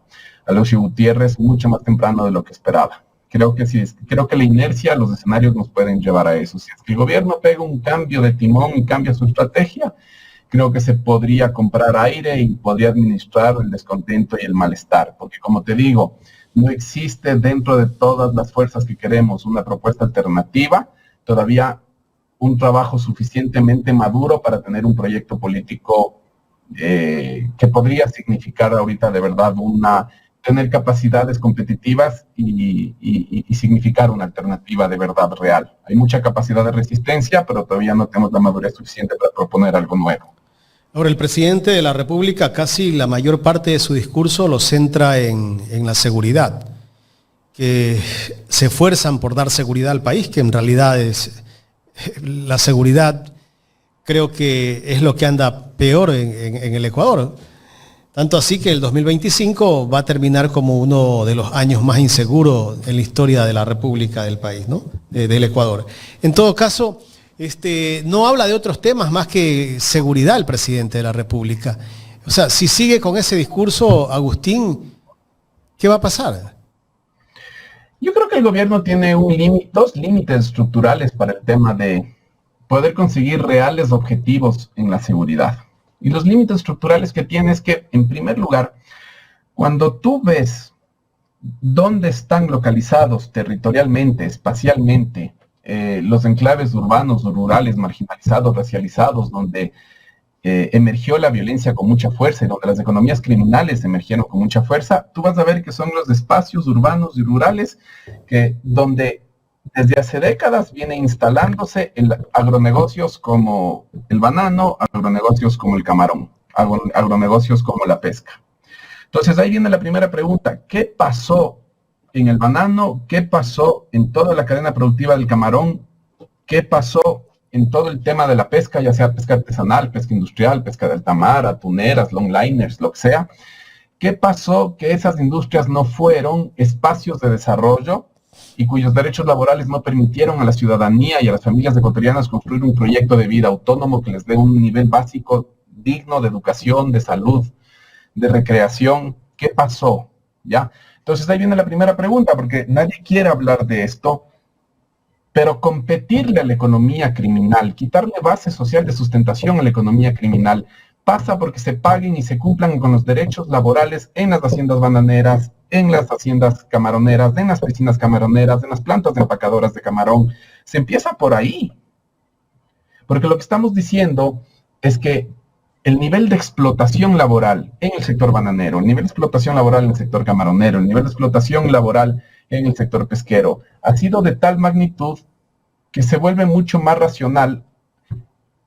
Leosio Gutiérrez, mucho más temprano de lo que esperaba. Creo que la inercia, los escenarios nos pueden llevar a eso. Si es que el gobierno pega un cambio de timón y cambia su estrategia, creo que se podría comprar aire y podría administrar el descontento y el malestar. Porque como te digo, no existe dentro de todas las fuerzas que queremos una propuesta alternativa, todavía un trabajo suficientemente maduro para tener un proyecto político que podría significar ahorita de verdad tener capacidades competitivas y significar una alternativa de verdad real. Hay mucha capacidad de resistencia, pero todavía no tenemos la madurez suficiente para proponer algo nuevo. Ahora, el presidente de la República casi la mayor parte de su discurso lo centra en la seguridad, que se esfuerzan por dar seguridad al país, que en realidad es la seguridad, creo que es lo que anda peor en el Ecuador. Tanto así que el 2025 va a terminar como uno de los años más inseguros en la historia de la República del país, ¿no? Del Ecuador. En todo caso, no habla de otros temas más que seguridad el presidente de la República. O sea, si sigue con ese discurso, Agustín, ¿qué va a pasar? Yo creo que el gobierno tiene dos límites estructurales para el tema de poder conseguir reales objetivos en la seguridad. Y los límites estructurales que tiene es que, en primer lugar, cuando tú ves dónde están localizados territorialmente, espacialmente, los enclaves urbanos, rurales, marginalizados, racializados, donde emergió la violencia con mucha fuerza y donde las economías criminales emergieron con mucha fuerza, tú vas a ver que son los espacios urbanos y rurales donde desde hace décadas viene instalándose agronegocios como el banano, agronegocios como el camarón, agronegocios como la pesca. Entonces ahí viene la primera pregunta: ¿qué pasó en el banano? ¿Qué pasó en toda la cadena productiva del camarón? ¿Qué pasó en todo el tema de la pesca, ya sea pesca artesanal, pesca industrial, pesca de alta mar, atuneras, longliners, lo que sea? ¿Qué pasó que esas industrias no fueron espacios de desarrollo y cuyos derechos laborales no permitieron a la ciudadanía y a las familias ecuatorianas construir un proyecto de vida autónomo que les dé un nivel básico digno de educación, de salud, de recreación? ¿Qué pasó? ¿Ya? Entonces ahí viene la primera pregunta, porque nadie quiere hablar de esto, pero competirle a la economía criminal, quitarle base social de sustentación a la economía criminal, pasa porque se paguen y se cumplan con los derechos laborales en las haciendas bananeras, en las haciendas camaroneras, en las piscinas camaroneras, en las plantas de empacadoras de camarón. Se empieza por ahí. Porque lo que estamos diciendo es que el nivel de explotación laboral en el sector bananero, el nivel de explotación laboral en el sector camaronero, el nivel de explotación laboral en el sector pesquero, ha sido de tal magnitud que se vuelve mucho más racional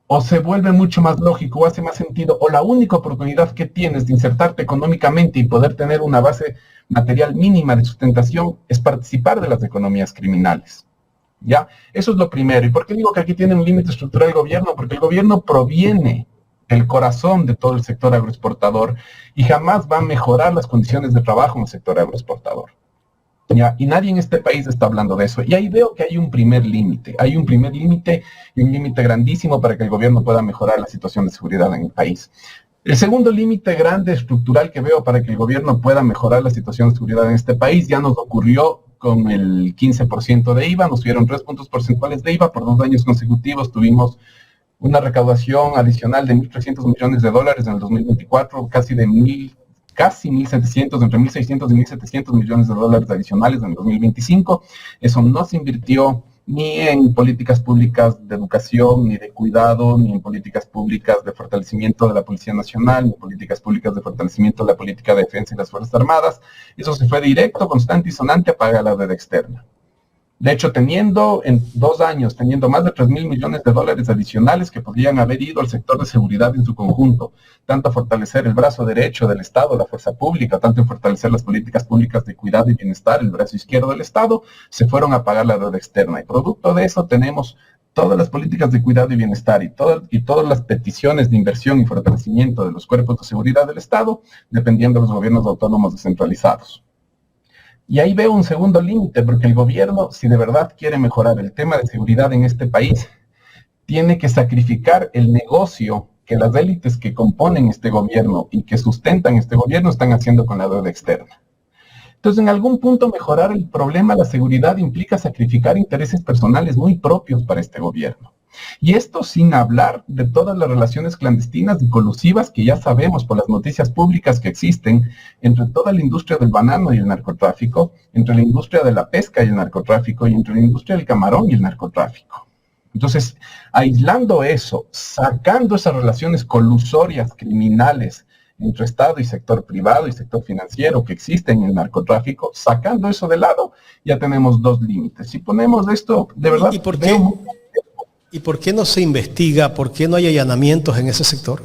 o se vuelve mucho más lógico o hace más sentido, o la única oportunidad que tienes de insertarte económicamente y poder tener una base material mínima de sustentación es participar de las economías criminales. ¿Ya? Eso es lo primero. ¿Y por qué digo que aquí tiene un límite estructural el gobierno? Porque el gobierno proviene del corazón de todo el sector agroexportador y jamás va a mejorar las condiciones de trabajo en el sector agroexportador. ¿Ya? Y nadie en este país está hablando de eso. Y ahí veo que hay un primer límite. Hay un primer límite y un límite grandísimo para que el gobierno pueda mejorar la situación de seguridad en el país. El segundo límite grande estructural que veo para que el gobierno pueda mejorar la situación de seguridad en este país ya nos ocurrió con el 15% de IVA. Nos subieron 3 puntos porcentuales de IVA. Por 2 años consecutivos tuvimos una recaudación adicional de 1.300 millones de dólares en el 2024, casi 1.700, entre 1.600 y 1.700 millones de dólares adicionales en el 2025. Eso no se invirtió ni en políticas públicas de educación, ni de cuidado, ni en políticas públicas de fortalecimiento de la Policía Nacional, ni en políticas públicas de fortalecimiento de la política de defensa y las Fuerzas Armadas. Eso se fue directo, constante y sonante a pagar la deuda externa. De hecho, teniendo en 2 años, teniendo más de 3.000 millones de dólares adicionales que podrían haber ido al sector de seguridad en su conjunto, tanto a fortalecer el brazo derecho del Estado, la fuerza pública, tanto en fortalecer las políticas públicas de cuidado y bienestar, el brazo izquierdo del Estado, se fueron a pagar la deuda externa. Y producto de eso tenemos todas las políticas de cuidado y bienestar y todas las peticiones de inversión y fortalecimiento de los cuerpos de seguridad del Estado, dependiendo de los gobiernos autónomos descentralizados. Y ahí veo un segundo límite, porque el gobierno, si de verdad quiere mejorar el tema de seguridad en este país, tiene que sacrificar el negocio que las élites que componen este gobierno y que sustentan este gobierno están haciendo con la deuda externa. Entonces, en algún punto mejorar el problema de la seguridad implica sacrificar intereses personales muy propios para este gobierno. Y esto sin hablar de todas las relaciones clandestinas y colusivas que ya sabemos por las noticias públicas que existen entre toda la industria del banano y el narcotráfico, entre la industria de la pesca y el narcotráfico, y entre la industria del camarón y el narcotráfico. Entonces, aislando eso, sacando esas relaciones colusorias, criminales, entre Estado y sector privado y sector financiero que existen en el narcotráfico, sacando eso de lado, ya tenemos 2 límites. Si ponemos esto, de verdad... ¿Y por qué no se investiga? ¿Por qué no hay allanamientos en ese sector?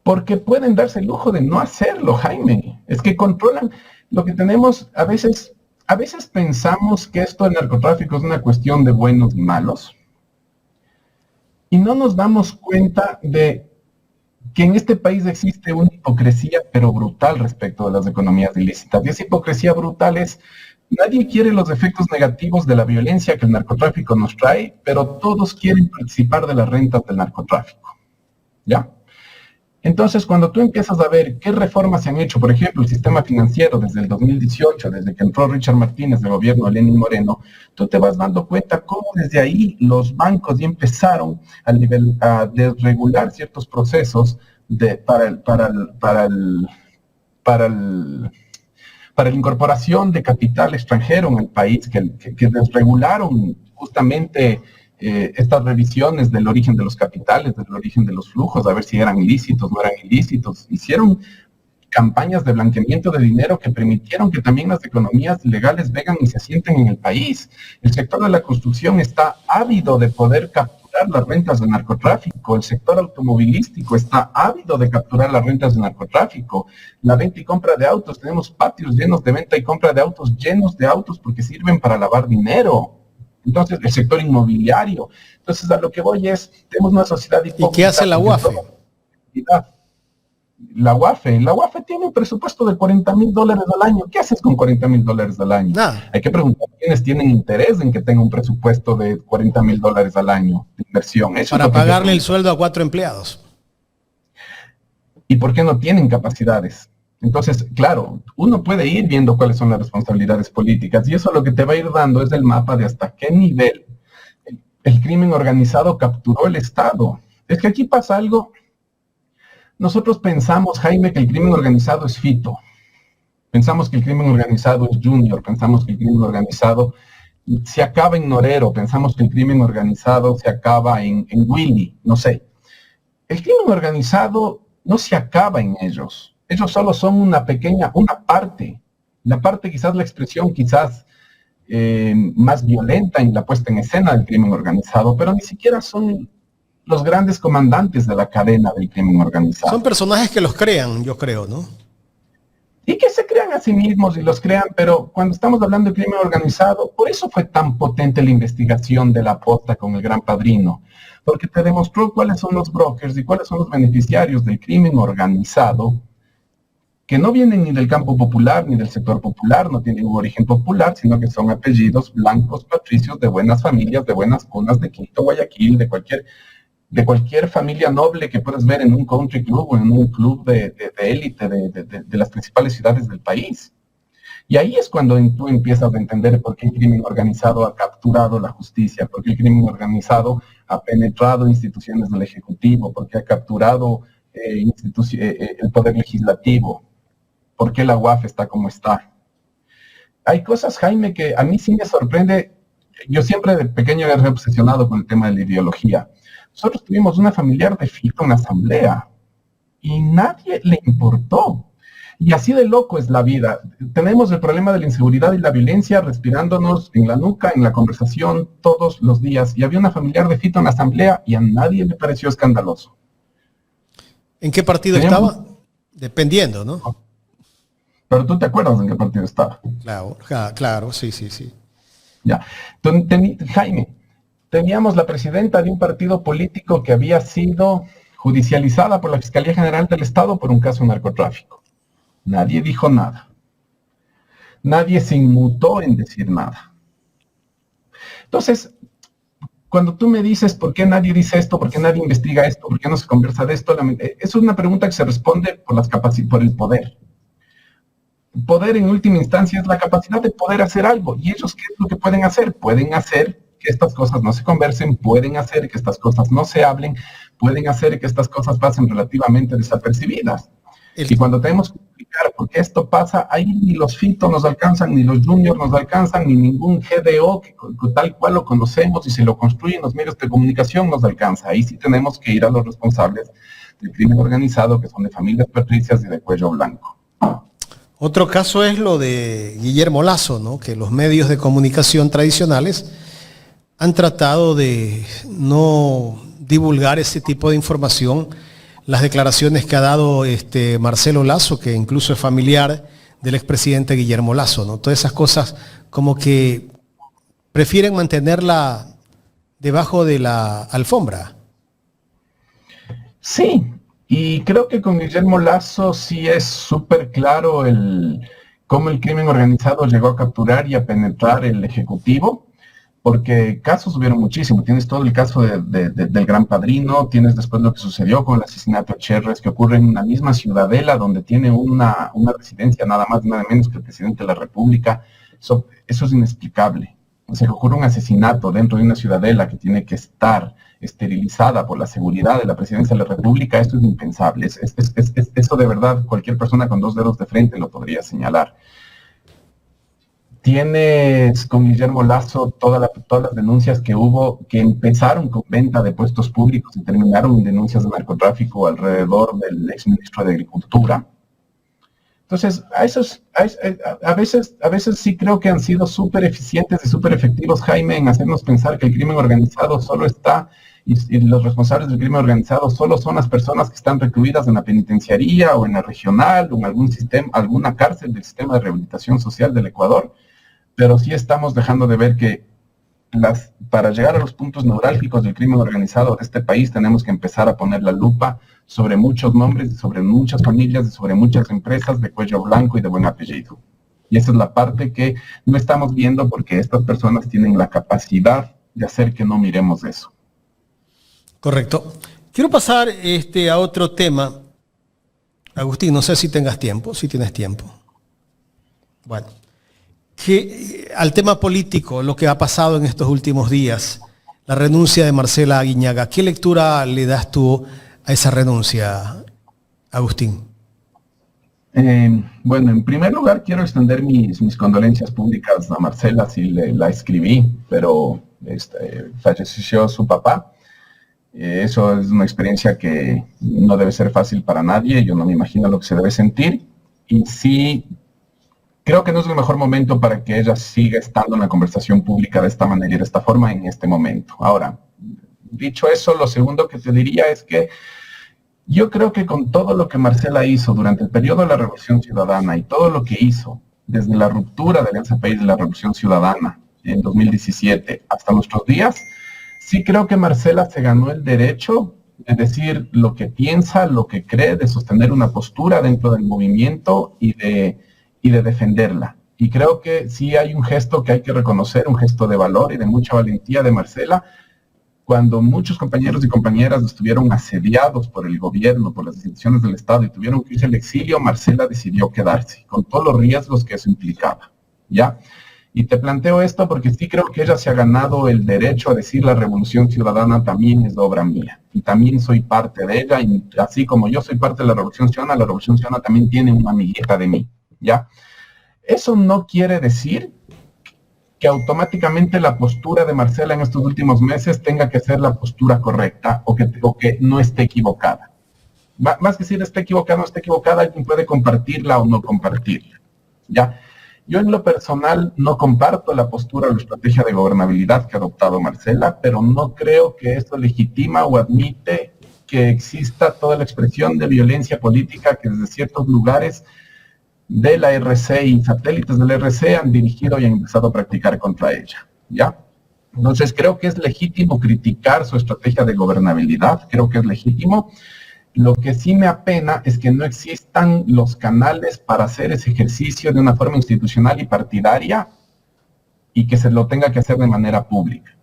Porque pueden darse el lujo de no hacerlo, Jaime. Es que controlan lo que tenemos. A veces pensamos que esto del narcotráfico es una cuestión de buenos y malos. Y no nos damos cuenta de que en este país existe una hipocresía, pero brutal, respecto de las economías ilícitas. Y esa hipocresía brutal es... Nadie quiere los efectos negativos de la violencia que el narcotráfico nos trae, pero todos quieren participar de las rentas del narcotráfico. ¿Ya? Entonces, cuando tú empiezas a ver qué reformas se han hecho, por ejemplo, el sistema financiero desde el 2018, desde que entró Richard Martínez del gobierno de Lenín Moreno, tú te vas dando cuenta cómo desde ahí los bancos ya empezaron a desregular ciertos procesos para la incorporación de capital extranjero en el país, que desregularon justamente estas revisiones del origen de los capitales, del origen de los flujos, a ver si eran ilícitos, no eran ilícitos. Hicieron campañas de blanqueamiento de dinero que permitieron que también las economías legales vengan y se asienten en el país. El sector de la construcción está ávido de poder capturar las rentas del narcotráfico. El sector automovilístico está ávido de capturar las rentas del narcotráfico. La venta y compra de autos, tenemos patios llenos de venta y compra de autos, llenos de autos porque sirven para lavar dinero. Entonces, el sector inmobiliario. Entonces, a lo que voy es, tenemos una sociedad hipócrita. ¿Y qué hace la UAFE? La UAFE tiene un presupuesto de $40,000 al año. ¿Qué haces con $40,000 al año? Nada. Hay que preguntar quiénes tienen interés en que tenga un presupuesto de $40,000 al año de inversión. Eso para pagarle el sueldo a 4 empleados. ¿Y por qué no tienen capacidades? Entonces, claro, uno puede ir viendo cuáles son las responsabilidades políticas y eso lo que te va a ir dando es el mapa de hasta qué nivel el crimen organizado capturó el Estado. Es que aquí pasa algo. Nosotros pensamos, Jaime, que el crimen organizado es Fito. Pensamos que el crimen organizado es Junior. Pensamos que el crimen organizado se acaba en Norero. Pensamos que el crimen organizado se acaba en Willy. No sé. El crimen organizado no se acaba en ellos. Ellos solo son una parte la parte, quizás la expresión, más violenta en la puesta en escena del crimen organizado, pero ni siquiera son los grandes comandantes de la cadena del crimen organizado. Son personajes que los crean, yo creo, ¿no? Y que se crean a sí mismos y los crean, pero cuando estamos hablando de crimen organizado, por eso fue tan potente la investigación de la Posta con el Gran Padrino, porque te demostró cuáles son los brokers y cuáles son los beneficiarios del crimen organizado, que no vienen ni del campo popular ni del sector popular, no tienen un origen popular, sino que son apellidos blancos, patricios, de buenas familias, de buenas cunas, de Quito, Guayaquil, de cualquier familia noble que puedas ver en un country club o en un club de élite de las principales ciudades del país. Y ahí es cuando tú empiezas a entender por qué el crimen organizado ha capturado la justicia, por qué el crimen organizado ha penetrado instituciones del Ejecutivo, por qué ha capturado el poder legislativo, por qué la UAF está como está. Hay cosas, Jaime, que a mí sí me sorprende. Yo siempre de pequeño he obsesionado con el tema de la ideología. Nosotros tuvimos una familiar de Fito en la asamblea y nadie le importó. Y así de loco es la vida. Tenemos el problema de la inseguridad y la violencia respirándonos en la nuca, en la conversación, todos los días. Y había una familiar de Fito en la asamblea y a nadie le pareció escandaloso. ¿En qué partido estaba? Dependiendo, ¿no? Pero tú te acuerdas en qué partido estaba. Claro, sí. Ya. Jaime, teníamos la presidenta de un partido político que había sido judicializada por la Fiscalía General del Estado por un caso de narcotráfico. Nadie dijo nada. Nadie se inmutó en decir nada. Entonces, cuando tú me dices por qué nadie dice esto, por qué nadie investiga esto, por qué no se conversa de esto, es una pregunta que se responde por el poder. El poder en última instancia es la capacidad de poder hacer algo. ¿Y ellos qué es lo que pueden hacer? Pueden hacer que estas cosas no se conversen, pueden hacer que estas cosas no se hablen, pueden hacer que estas cosas pasen relativamente desapercibidas. Y cuando tenemos que explicar por qué esto pasa, ahí ni los Fito nos alcanzan, ni los Junior nos alcanzan, ni ningún GDO que tal cual lo conocemos y se lo construyen los medios de comunicación nos alcanza. Ahí sí tenemos que ir a los responsables del crimen organizado, que son de familias patricias y de cuello blanco. Otro caso es lo de Guillermo Lasso, ¿no? Que los medios de comunicación tradicionales han tratado de no divulgar ese tipo de información. Las declaraciones que ha dado Marcelo Lasso, que incluso es familiar del expresidente Guillermo Lasso, ¿no? Todas esas cosas como que prefieren mantenerla debajo de la alfombra. Sí, y creo que con Guillermo Lasso sí es súper claro cómo el crimen organizado llegó a capturar y a penetrar el Ejecutivo. Porque casos hubieron muchísimos. Tienes todo el caso del Gran Padrino, tienes después lo que sucedió con el asesinato de Cherres, que ocurre en una misma ciudadela donde tiene una residencia nada más y nada menos que el presidente de la República. Eso es inexplicable. O sea, que ocurre un asesinato dentro de una ciudadela que tiene que estar esterilizada por la seguridad de la presidencia de la República. Esto es impensable. Eso de verdad cualquier persona con dos dedos de frente lo podría señalar. Tienes con Guillermo Lasso todas las denuncias que hubo, que empezaron con venta de puestos públicos y terminaron en denuncias de narcotráfico alrededor del exministro de Agricultura. Entonces, a veces sí creo que han sido súper eficientes y súper efectivos, Jaime, en hacernos pensar que el crimen organizado solo está, y los responsables del crimen organizado solo son las personas que están recluidas en la penitenciaría o en la regional o en algún sistema, alguna cárcel del sistema de rehabilitación social del Ecuador. Pero sí estamos dejando de ver que para llegar a los puntos neurálgicos del crimen organizado de este país tenemos que empezar a poner la lupa sobre muchos nombres, sobre muchas familias, sobre muchas empresas de cuello blanco y de buen apellido. Y esa es la parte que no estamos viendo porque estas personas tienen la capacidad de hacer que no miremos eso. Correcto. Quiero pasar a otro tema. Agustín, no sé si tengas tiempo, si tienes tiempo. Bueno. Al tema político, lo que ha pasado en estos últimos días, la renuncia de Marcela Aguiñaga, ¿qué lectura le das tú a esa renuncia, Agustín? Bueno, en primer lugar quiero extender mis condolencias públicas a Marcela, si la escribí, pero falleció su papá. Eso es una experiencia que no debe ser fácil para nadie, yo no me imagino lo que se debe sentir, y sí creo que no es el mejor momento para que ella siga estando en la conversación pública de esta manera y de esta forma en este momento. Ahora, dicho eso, lo segundo que te diría es que yo creo que con todo lo que Marcela hizo durante el periodo de la Revolución Ciudadana y todo lo que hizo desde la ruptura de Alianza País de la Revolución Ciudadana en 2017 hasta nuestros días, sí creo que Marcela se ganó el derecho de decir lo que piensa, lo que cree, de sostener una postura dentro del movimiento y de defenderla. Y creo que sí hay un gesto que hay que reconocer, un gesto de valor y de mucha valentía de Marcela, cuando muchos compañeros y compañeras estuvieron asediados por el gobierno, por las instituciones del Estado y tuvieron que irse al exilio, Marcela decidió quedarse, con todos los riesgos que eso implicaba, ¿ya? Y te planteo esto porque sí creo que ella se ha ganado el derecho a decir la Revolución Ciudadana también es obra mía, y también soy parte de ella, y así como yo soy parte de la Revolución Ciudadana también tiene una amiguita de mí, ¿ya? Eso no quiere decir que automáticamente la postura de Marcela en estos últimos meses tenga que ser la postura correcta o que no esté equivocada. Más que decir esté equivocada o no esté equivocada, alguien puede compartirla o no compartirla. ¿Ya? Yo en lo personal no comparto la postura o la estrategia de gobernabilidad que ha adoptado Marcela, pero no creo que esto legitima o admite que exista toda la expresión de violencia política que desde ciertos lugares de la RC y satélites de la RC han dirigido y han empezado a practicar contra ella, ¿ya? Entonces creo que es legítimo criticar su estrategia de gobernabilidad, creo que es legítimo. Lo que sí me apena es que no existan los canales para hacer ese ejercicio de una forma institucional y partidaria y que se lo tenga que hacer de manera pública.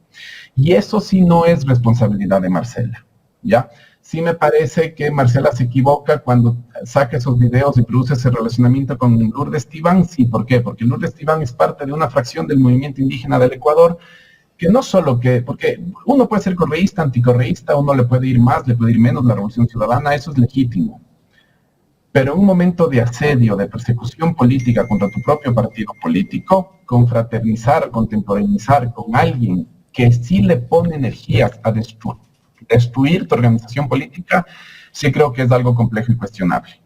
Y eso sí no es responsabilidad de Marcela, ¿ya? Sí me parece que Marcela se equivoca cuando saca esos videos y produce ese relacionamiento con Lourdes Tibán. Sí, ¿por qué? Porque Lourdes Tibán es parte de una fracción del movimiento indígena del Ecuador, que no solo que, porque uno puede ser correísta, anticorreísta, uno le puede ir más, le puede ir menos, la Revolución Ciudadana, eso es legítimo. Pero en un momento de asedio, de persecución política contra tu propio partido político, confraternizar, contemporaneizar con alguien que sí le pone energías a destruir tu organización política, sí creo que es algo complejo y cuestionable.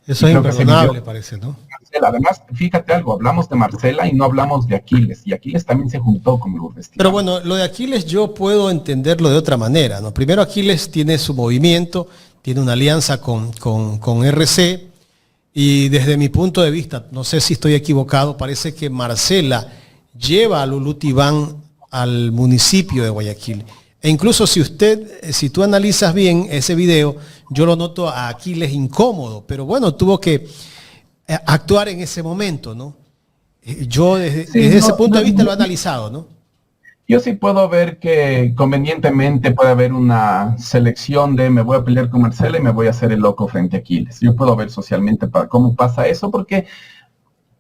Eso es imperdonable, parece, ¿no? Marcela, además, fíjate algo, hablamos de Marcela y no hablamos de Aquiles, y Aquiles también se juntó con Lourdes Tibán. Pero bueno, lo de Aquiles yo puedo entenderlo de otra manera, ¿no? Primero Aquiles tiene su movimiento, tiene una alianza con RC, y desde mi punto de vista, no sé si estoy equivocado, parece que Marcela lleva a Lulú Tibán al municipio de Guayaquil. E incluso si tú analizas bien ese video, yo lo noto a Aquiles incómodo, pero bueno, tuvo que actuar en ese momento, ¿no? Yo desde ese punto de vista lo he analizado, ¿no? Yo sí puedo ver que convenientemente puede haber una selección de me voy a pelear con Marcela y me voy a hacer el loco frente a Aquiles. Yo puedo ver socialmente cómo pasa eso, porque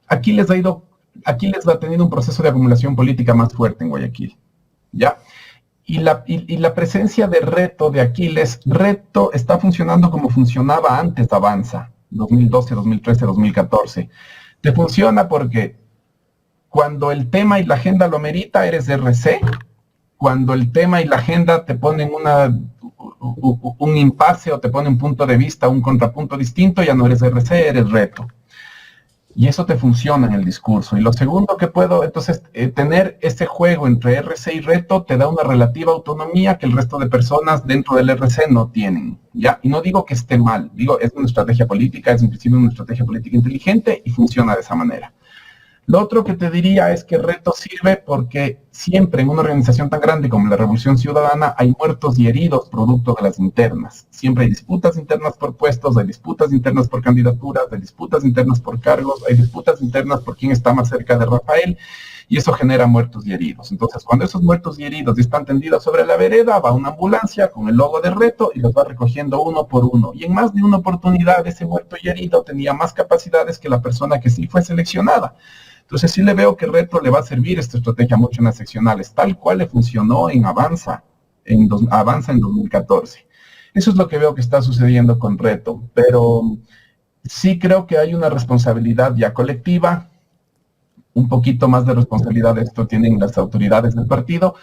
Aquiles ha tenido un proceso de acumulación política más fuerte en Guayaquil, ¿ya? Y la presencia de Reto, de Aquiles, Reto está funcionando como funcionaba antes de Avanza, 2012, 2013, 2014. Te funciona porque cuando el tema y la agenda lo merita, eres RC. Cuando el tema y la agenda te ponen un impasse o te ponen un punto de vista, un contrapunto distinto, ya no eres RC, eres Reto. Y eso te funciona en el discurso. Y lo segundo que puedo, entonces, tener ese juego entre RC y Reto te da una relativa autonomía que el resto de personas dentro del RC no tienen, ¿ya? Y no digo que esté mal, digo, es una estrategia política, es en principio una estrategia política inteligente y funciona de esa manera. Lo otro que te diría es que Reto sirve porque siempre en una organización tan grande como la Revolución Ciudadana hay muertos y heridos producto de las internas. Siempre hay disputas internas por puestos, hay disputas internas por candidaturas, hay disputas internas por cargos, hay disputas internas por quién está más cerca de Rafael, y eso genera muertos y heridos. Entonces, cuando esos muertos y heridos están tendidos sobre la vereda, va una ambulancia con el logo de Reto y los va recogiendo uno por uno. Y en más de una oportunidad, ese muerto y herido tenía más capacidades que la persona que sí fue seleccionada. Entonces sí le veo que Reto le va a servir esta estrategia mucho en las seccionales, tal cual le funcionó en Avanza en 2014. Eso es lo que veo que está sucediendo con Reto, pero sí creo que hay una responsabilidad ya colectiva, un poquito más de responsabilidad de esto tienen las autoridades del partido.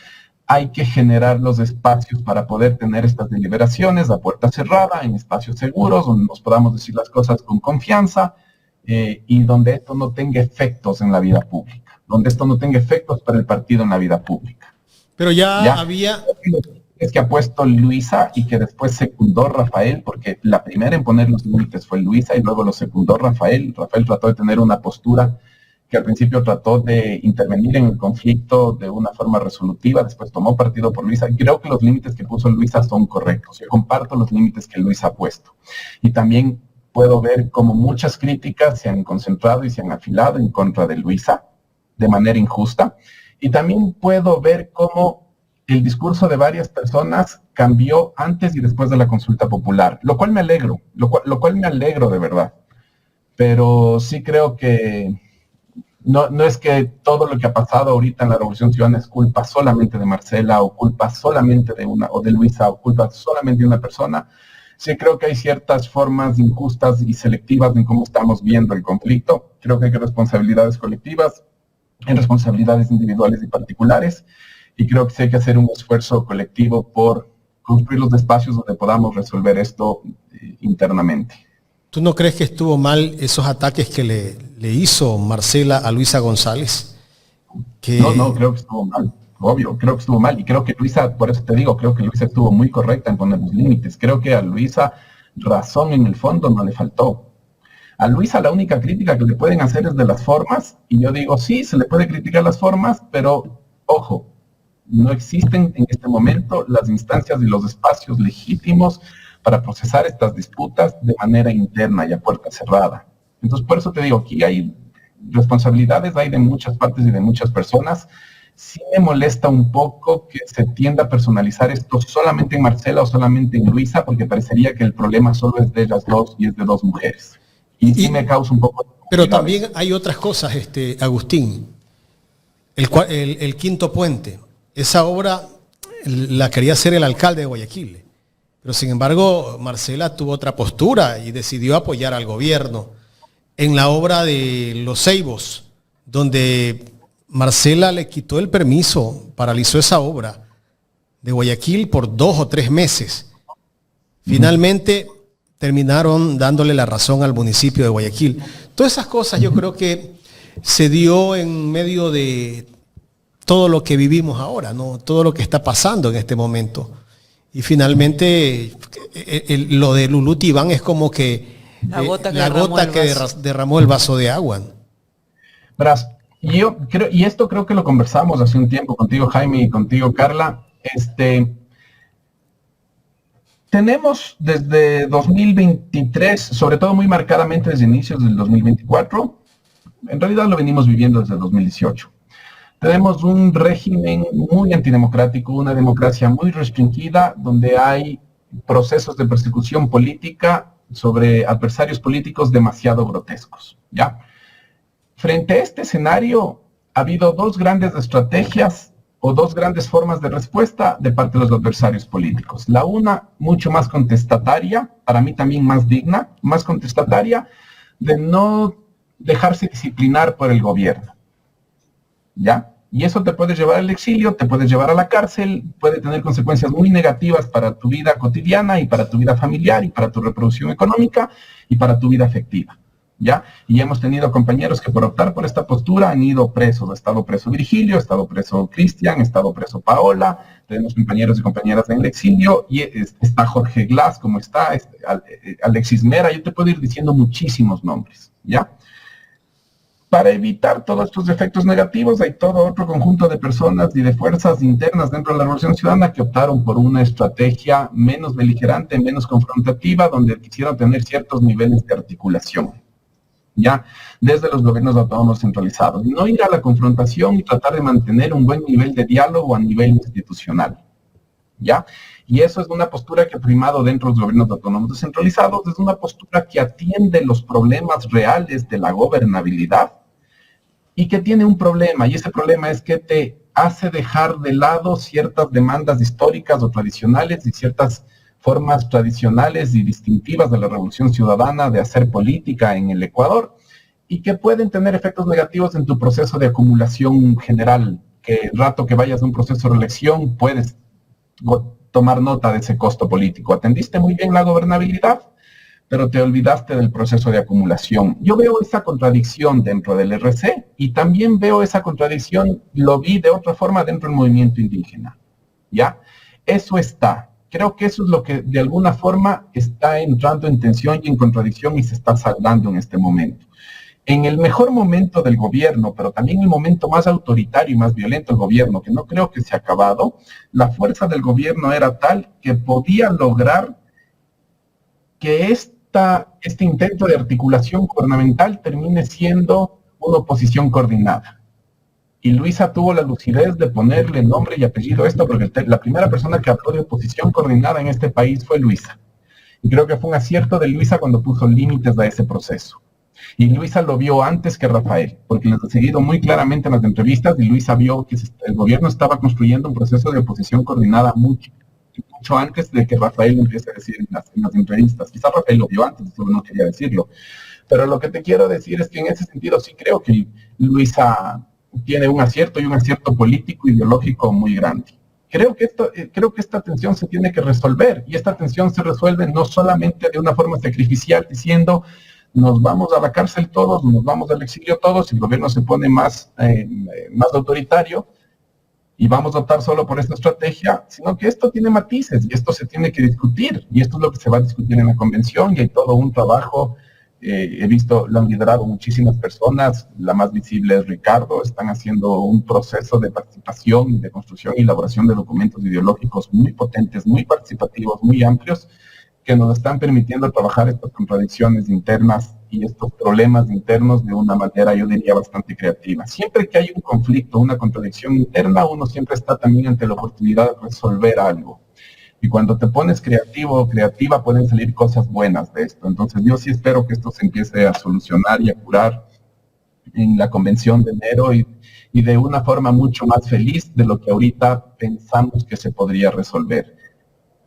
Hay que generar los espacios para poder tener estas deliberaciones a puerta cerrada, en espacios seguros, donde nos podamos decir las cosas con confianza. y donde esto no tenga efectos en la vida pública, donde esto no tenga efectos para el partido en la vida pública. Pero ya había... Es que ha puesto Luisa y que después secundó Rafael, porque la primera en poner los límites fue Luisa y luego lo secundó Rafael. Rafael trató de tener una postura que al principio trató de intervenir en el conflicto de una forma resolutiva, después tomó partido por Luisa. Creo que los límites que puso Luisa son correctos. Yo comparto los límites que Luisa ha puesto. Y también puedo ver cómo muchas críticas se han concentrado y se han afilado en contra de Luisa de manera injusta. Y también puedo ver cómo el discurso de varias personas cambió antes y después de la consulta popular, lo cual me alegro, lo cual me alegro de verdad. Pero sí creo que no es que todo lo que ha pasado ahorita en la Revolución Ciudadana es culpa solamente de Marcela, o culpa solamente de Luisa, o culpa solamente de una persona. Sí creo que hay ciertas formas injustas y selectivas en cómo estamos viendo el conflicto. Creo que hay responsabilidades colectivas, hay responsabilidades individuales y particulares. Y creo que sí hay que hacer un esfuerzo colectivo por construir los espacios donde podamos resolver esto internamente. ¿Tú no crees que estuvo mal esos ataques que le hizo Marcela a Luisa González? No, creo que estuvo mal. Obvio, creo que estuvo mal. Y creo que Luisa, por eso te digo, creo que Luisa estuvo muy correcta en poner los límites. Creo que a Luisa razón en el fondo no le faltó. A Luisa la única crítica que le pueden hacer es de las formas. Y yo digo, sí, se le puede criticar las formas, pero ojo, no existen en este momento las instancias y los espacios legítimos para procesar estas disputas de manera interna y a puerta cerrada. Entonces, por eso te digo, aquí hay responsabilidades, hay de muchas partes y de muchas personas. Sí me molesta un poco que se tienda a personalizar esto solamente en Marcela o solamente en Luisa, porque parecería que el problema solo es de ellas dos y es de dos mujeres. Y sí me causa un poco... Pero también hay otras cosas, Agustín. El quinto puente. Esa obra la quería hacer el alcalde de Guayaquil, pero sin embargo Marcela tuvo otra postura y decidió apoyar al gobierno. En la obra de Los Ceibos, donde Marcela le quitó el permiso, paralizó esa obra de Guayaquil por 2 o 3 meses. Finalmente terminaron dándole la razón al municipio de Guayaquil. Todas esas cosas yo creo que se dio en medio de todo lo que vivimos ahora, ¿no? Todo lo que está pasando en este momento. Y finalmente lo de Lulú Tibán es como que la gota que derramó el vaso de agua. Verás, yo creo, y esto creo que lo conversamos hace un tiempo contigo, Jaime, y contigo, Carla. Tenemos desde 2023, sobre todo muy marcadamente desde inicios del 2024, en realidad lo venimos viviendo desde el 2018. Tenemos un régimen muy antidemocrático, una democracia muy restringida, donde hay procesos de persecución política sobre adversarios políticos demasiado grotescos, ¿ya? Frente a este escenario, ha habido 2 grandes estrategias o 2 grandes formas de respuesta de parte de los adversarios políticos. La una, mucho más contestataria, para mí también más digna, más contestataria, de no dejarse disciplinar por el gobierno. ¿Ya? Y eso te puede llevar al exilio, te puede llevar a la cárcel, puede tener consecuencias muy negativas para tu vida cotidiana y para tu vida familiar y para tu reproducción económica y para tu vida afectiva, ¿ya? Y hemos tenido compañeros que por optar por esta postura han ido presos. Ha estado preso Virgilio, ha estado preso Cristian, ha estado preso Paola, tenemos compañeros y compañeras en el exilio, y está Jorge Glass, como está, Alexis Mera, yo te puedo ir diciendo muchísimos nombres, ¿ya? Para evitar todos estos efectos negativos, hay todo otro conjunto de personas y de fuerzas internas dentro de la Revolución Ciudadana que optaron por una estrategia menos beligerante, menos confrontativa, donde quisieron tener ciertos niveles de articulación, ya desde los gobiernos autónomos centralizados. No ir a la confrontación y tratar de mantener un buen nivel de diálogo a nivel institucional, ¿ya? Y eso es una postura que ha primado dentro de los gobiernos autónomos descentralizados, es una postura que atiende los problemas reales de la gobernabilidad y que tiene un problema, y ese problema es que te hace dejar de lado ciertas demandas históricas o tradicionales y ciertas formas tradicionales y distintivas de la Revolución Ciudadana de hacer política en el Ecuador, y que pueden tener efectos negativos en tu proceso de acumulación general, que el rato que vayas a un proceso de reelección puedes tomar nota de ese costo político. Atendiste muy bien la gobernabilidad, pero te olvidaste del proceso de acumulación. Yo veo esa contradicción dentro del RC y también veo esa contradicción, lo vi de otra forma dentro del movimiento indígena. ¿Ya? Eso está. Creo que eso es lo que de alguna forma está entrando en tensión y en contradicción y se está saldando en este momento. En el mejor momento del gobierno, pero también el momento más autoritario y más violento del gobierno, que no creo que se ha acabado, la fuerza del gobierno era tal que podía lograr que este intento de articulación gubernamental termine siendo una oposición coordinada. Y Luisa tuvo la lucidez de ponerle nombre y apellido a esto, porque la primera persona que habló de oposición coordinada en este país fue Luisa. Y creo que fue un acierto de Luisa cuando puso límites a ese proceso. Y Luisa lo vio antes que Rafael, porque les he seguido muy claramente en las entrevistas y Luisa vio que el gobierno estaba construyendo un proceso de oposición coordinada mucho antes de que Rafael lo empiece a decir en las entrevistas. Quizás Rafael lo vio antes, solo no quería decirlo. Pero lo que te quiero decir es que en ese sentido sí creo que Luisa tiene un acierto y un acierto político ideológico muy grande. Creo que esta tensión se tiene que resolver y esta tensión se resuelve no solamente de una forma sacrificial diciendo nos vamos a la cárcel todos, nos vamos al exilio todos y el gobierno se pone más autoritario y vamos a optar solo por esta estrategia, sino que esto tiene matices y esto se tiene que discutir y esto es lo que se va a discutir en la convención y hay todo un trabajo. He visto, lo han liderado muchísimas personas, la más visible es Ricardo, están haciendo un proceso de participación, de construcción y elaboración de documentos ideológicos muy potentes, muy participativos, muy amplios, que nos están permitiendo trabajar estas contradicciones internas y estos problemas internos de una manera, yo diría, bastante creativa. Siempre que hay un conflicto, una contradicción interna, uno siempre está también ante la oportunidad de resolver algo. Y cuando te pones creativo o creativa, pueden salir cosas buenas de esto. Entonces yo sí espero que esto se empiece a solucionar y a curar en la convención de enero y de una forma mucho más feliz de lo que ahorita pensamos que se podría resolver.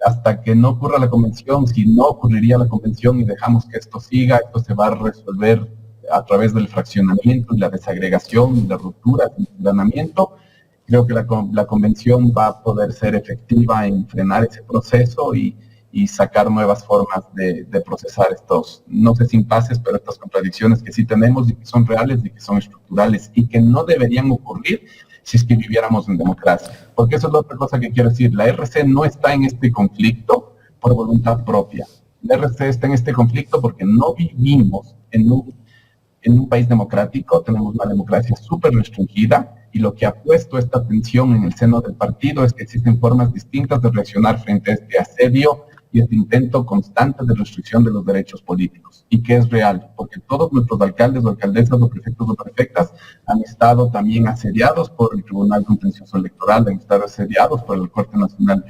Hasta que no ocurra la convención, si no ocurriría la convención y dejamos que esto siga, esto se va a resolver a través del fraccionamiento y la desagregación y la ruptura, el desgranamiento. Creo que la convención va a poder ser efectiva en frenar ese proceso y sacar nuevas formas de procesar estos, no sé si impases, pero estas contradicciones que sí tenemos y que son reales y que son estructurales y que no deberían ocurrir si es que viviéramos en democracia. Porque eso es la otra cosa que quiero decir. La RC no está en este conflicto por voluntad propia. La RC está en este conflicto porque no vivimos en un país democrático, tenemos una democracia súper restringida y lo que ha puesto esta tensión en el seno del partido es que existen formas distintas de reaccionar frente a este asedio y este intento constante de restricción de los derechos políticos, y que es real, porque todos nuestros alcaldes o alcaldesas o prefectos o prefectas han estado también asediados por el Tribunal Contencioso Electoral, han estado asediados por el Corte Nacional,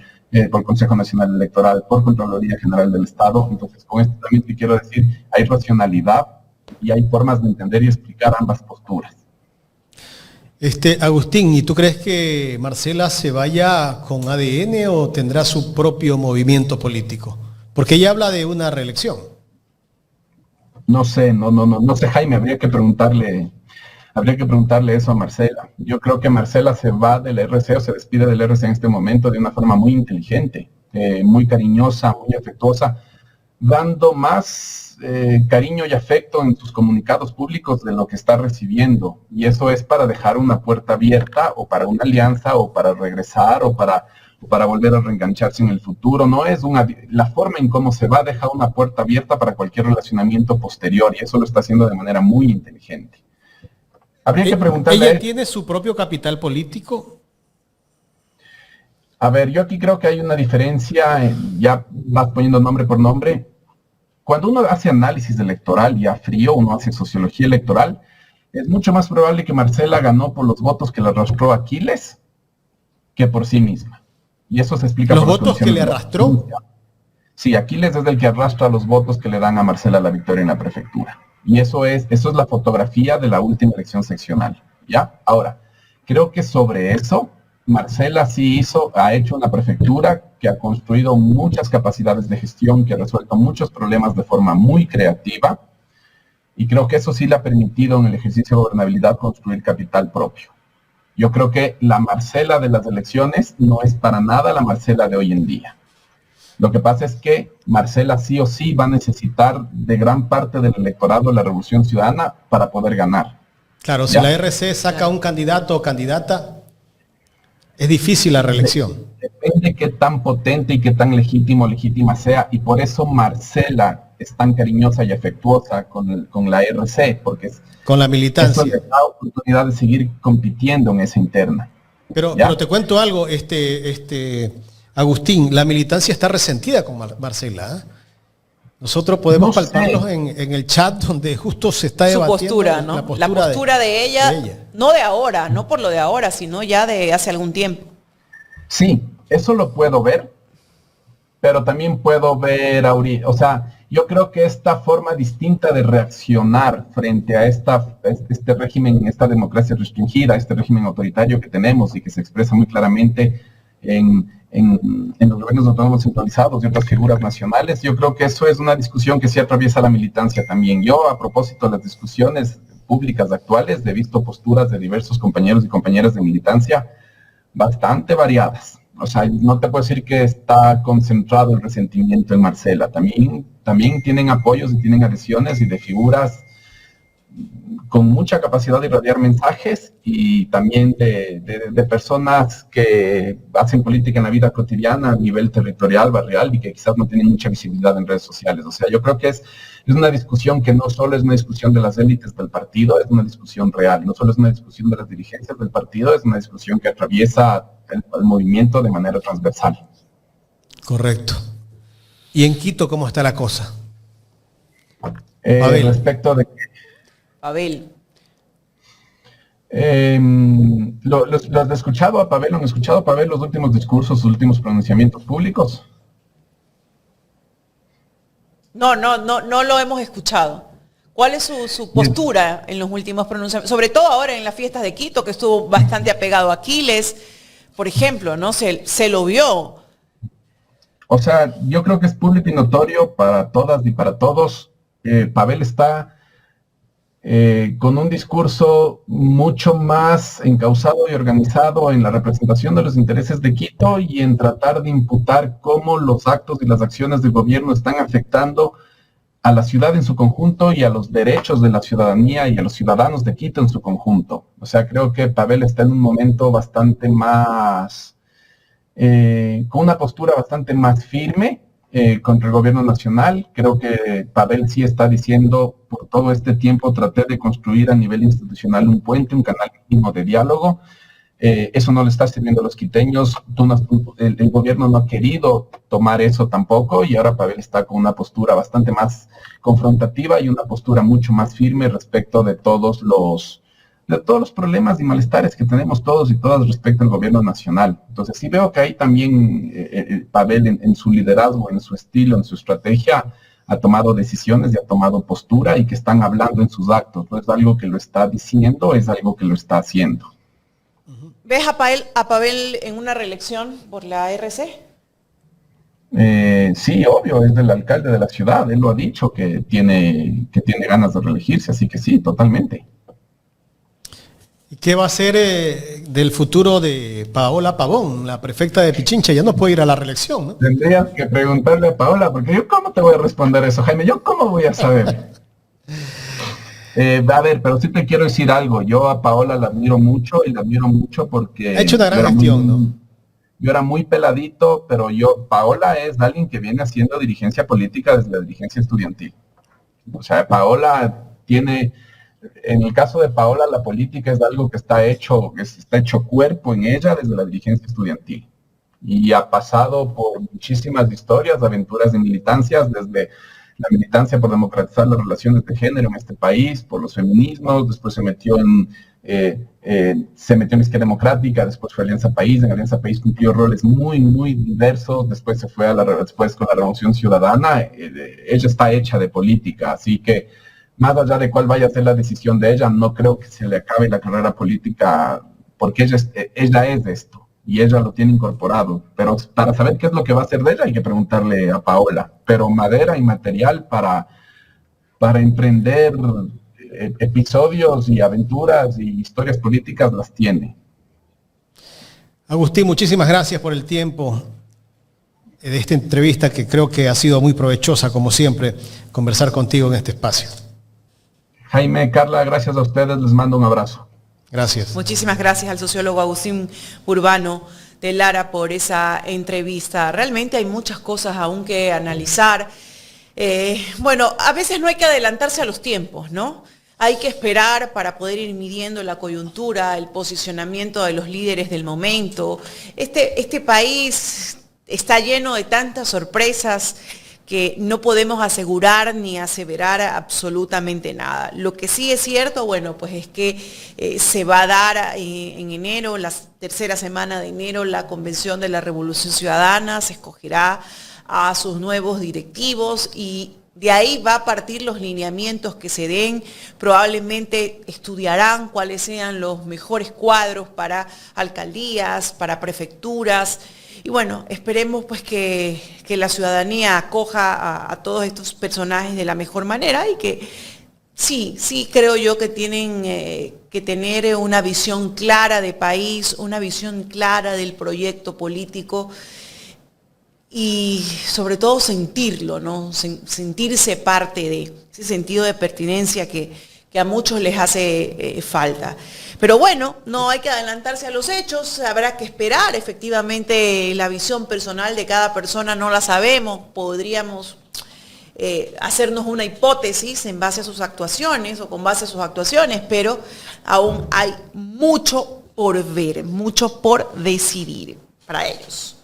por el Consejo Nacional Electoral, por Contraloría General del Estado. Entonces, con esto también te quiero decir, hay racionalidad y hay formas de entender y explicar ambas posturas. Agustín, ¿y tú crees que Marcela se vaya con ADN o tendrá su propio movimiento político? Porque ella habla de una reelección. No sé, no sé, Jaime, habría que preguntarle eso a Marcela. Yo creo que Marcela se va del RC o se despide del RC en este momento de una forma muy inteligente, muy cariñosa, muy afectuosa, dando más cariño y afecto en sus comunicados públicos de lo que está recibiendo. Y eso es para dejar una puerta abierta o para una alianza o para regresar o para volver a reengancharse en el futuro. No es la forma en cómo se va deja una puerta abierta para cualquier relacionamiento posterior y eso lo está haciendo de manera muy inteligente. Habría que preguntarle... ¿Ella tiene su propio capital político? A ver, yo aquí creo que hay una diferencia, ya vas poniendo nombre por nombre. Cuando uno hace análisis electoral ya frío, uno hace sociología electoral, es mucho más probable que Marcela ganó por los votos que le arrastró Aquiles que por sí misma. Y eso se explica por los votos que le arrastró. Sí, Aquiles es el que arrastra los votos que le dan a Marcela la victoria en la prefectura. Y eso es la fotografía de la última elección seccional. ¿Ya? Ahora, creo que sobre eso, Marcela sí ha hecho una prefectura que ha construido muchas capacidades de gestión, que ha resuelto muchos problemas de forma muy creativa, y creo que eso sí le ha permitido en el ejercicio de gobernabilidad construir capital propio. Yo creo que la Marcela de las elecciones no es para nada la Marcela de hoy en día. Lo que pasa es que Marcela sí o sí va a necesitar de gran parte del electorado de la Revolución Ciudadana para poder ganar. Claro, si la RC saca un candidato o candidata, es difícil la reelección. Depende qué tan potente y qué tan legítima sea, y por eso Marcela es tan cariñosa y afectuosa con la RC, porque con la militancia. Eso le da oportunidad de seguir compitiendo en esa interna. Pero te cuento algo, Agustín, la militancia está resentida con Marcela, ¿eh? Nosotros podemos palparlos en el chat donde justo se está debatiendo su postura, ¿no? La postura de ella, no de ahora, no por lo de ahora, sino ya de hace algún tiempo. Sí, eso lo puedo ver, pero también puedo ver, o sea, yo creo que esta forma distinta de reaccionar frente a este régimen, esta democracia restringida, este régimen autoritario que tenemos y que se expresa muy claramente en los gobiernos autónomos centralizados y otras figuras nacionales, yo creo que eso es una discusión que sí atraviesa la militancia también. Yo, a propósito de las discusiones públicas actuales, he visto posturas de diversos compañeros y compañeras de militancia bastante variadas. O sea, no te puedo decir que está concentrado el resentimiento en Marcela. También tienen apoyos y tienen adhesiones y de figuras con mucha capacidad de irradiar mensajes y también de personas que hacen política en la vida cotidiana a nivel territorial, barrial, y que quizás no tienen mucha visibilidad en redes sociales. O sea, yo creo que es una discusión que no solo es una discusión de las élites del partido, es una discusión real. No solo es una discusión de las dirigencias del partido, es una discusión que atraviesa el movimiento de manera transversal. Correcto. ¿Y en Quito cómo está la cosa? Respecto de... Pavel. ¿Lo has escuchado a Pavel? ¿Han escuchado a Pavel los últimos discursos, los últimos pronunciamientos públicos? No lo hemos escuchado. ¿Cuál es su postura en los últimos pronunciamientos? Sobre todo ahora en las fiestas de Quito, que estuvo bastante apegado a Aquiles, por ejemplo, ¿no? Se lo vio. O sea, yo creo que es público y notorio para todas y para todos. Pavel está con un discurso mucho más encauzado y organizado en la representación de los intereses de Quito y en tratar de imputar cómo los actos y las acciones del gobierno están afectando a la ciudad en su conjunto y a los derechos de la ciudadanía y a los ciudadanos de Quito en su conjunto. O sea, creo que Pavel está en un momento bastante más, con una postura bastante más firme contra el gobierno nacional. Creo que Pavel sí está diciendo, por todo este tiempo traté de construir a nivel institucional un puente, un canal mínimo de diálogo. Eso no le está sirviendo a los quiteños. El gobierno no ha querido tomar eso tampoco, y ahora Pavel está con una postura bastante más confrontativa y una postura mucho más firme respecto de todos los problemas y malestares que tenemos todos y todas respecto al gobierno nacional. Entonces sí veo que ahí también Pavel en su liderazgo, en su estilo, en su estrategia, ha tomado decisiones y ha tomado postura, y que están hablando en sus actos. No es algo que lo está diciendo, es algo que lo está haciendo. ¿Ves a Pavel en una reelección por la RC? Sí, obvio, es del alcalde de la ciudad. Él lo ha dicho que tiene ganas de reelegirse, así que sí, totalmente. ¿Y qué va a ser del futuro de Paola Pavón, la prefecta de Pichincha? Ya no puede ir a la reelección, ¿no? Tendrías que preguntarle a Paola, porque yo cómo te voy a responder eso, Jaime. Yo cómo voy a saber. A ver, pero sí te quiero decir algo. Yo a Paola la admiro mucho, y la admiro mucho porque... Ha hecho una gran gestión, ¿no? Yo era muy peladito, pero Paola es alguien que viene haciendo dirigencia política desde la dirigencia estudiantil. O sea, Paola tiene... En el caso de Paola, la política es algo que está hecho cuerpo en ella desde la dirigencia estudiantil. Y ha pasado por muchísimas historias, aventuras de militancias, desde la militancia por democratizar las relaciones de género en este país, por los feminismos, después se metió en Izquierda Democrática, después fue Alianza País. En Alianza País cumplió roles muy, muy diversos, después se fue después con la Revolución Ciudadana. Ella está hecha de política, así que más allá de cuál vaya a ser la decisión de ella, no creo que se le acabe la carrera política, porque ella es de esto, y ella lo tiene incorporado. Pero para saber qué es lo que va a hacer de ella, hay que preguntarle a Paola. Pero madera y material para emprender episodios y aventuras y historias políticas las tiene. Agustín, muchísimas gracias por el tiempo. de esta entrevista, que creo que ha sido muy provechosa, como siempre, conversar contigo en este espacio. Jaime, Carla, gracias a ustedes, les mando un abrazo. Gracias. Muchísimas gracias al sociólogo Agustín Urbano de Lara por esa entrevista. Realmente hay muchas cosas aún que analizar. Bueno, a veces no hay que adelantarse a los tiempos, ¿no? Hay que esperar para poder ir midiendo la coyuntura, el posicionamiento de los líderes del momento. Este país está lleno de tantas sorpresas que no podemos asegurar ni aseverar absolutamente nada. Lo que sí es cierto, bueno, pues es que se va a dar en enero, la tercera semana de enero, la convención de la Revolución Ciudadana, se escogerá a sus nuevos directivos y de ahí va a partir los lineamientos que se den. Probablemente estudiarán cuáles sean los mejores cuadros para alcaldías, para prefecturas. Y bueno, esperemos pues que la ciudadanía acoja a todos estos personajes de la mejor manera y que sí creo yo que tienen que tener una visión clara de país, una visión clara del proyecto político y sobre todo sentirlo, ¿no? Sentirse parte de ese sentido de pertinencia que a muchos les hace falta. Pero bueno, no hay que adelantarse a los hechos, habrá que esperar. Efectivamente, la visión personal de cada persona no la sabemos, podríamos hacernos una hipótesis en base a sus actuaciones o con base a sus actuaciones, pero aún hay mucho por ver, mucho por decidir para ellos.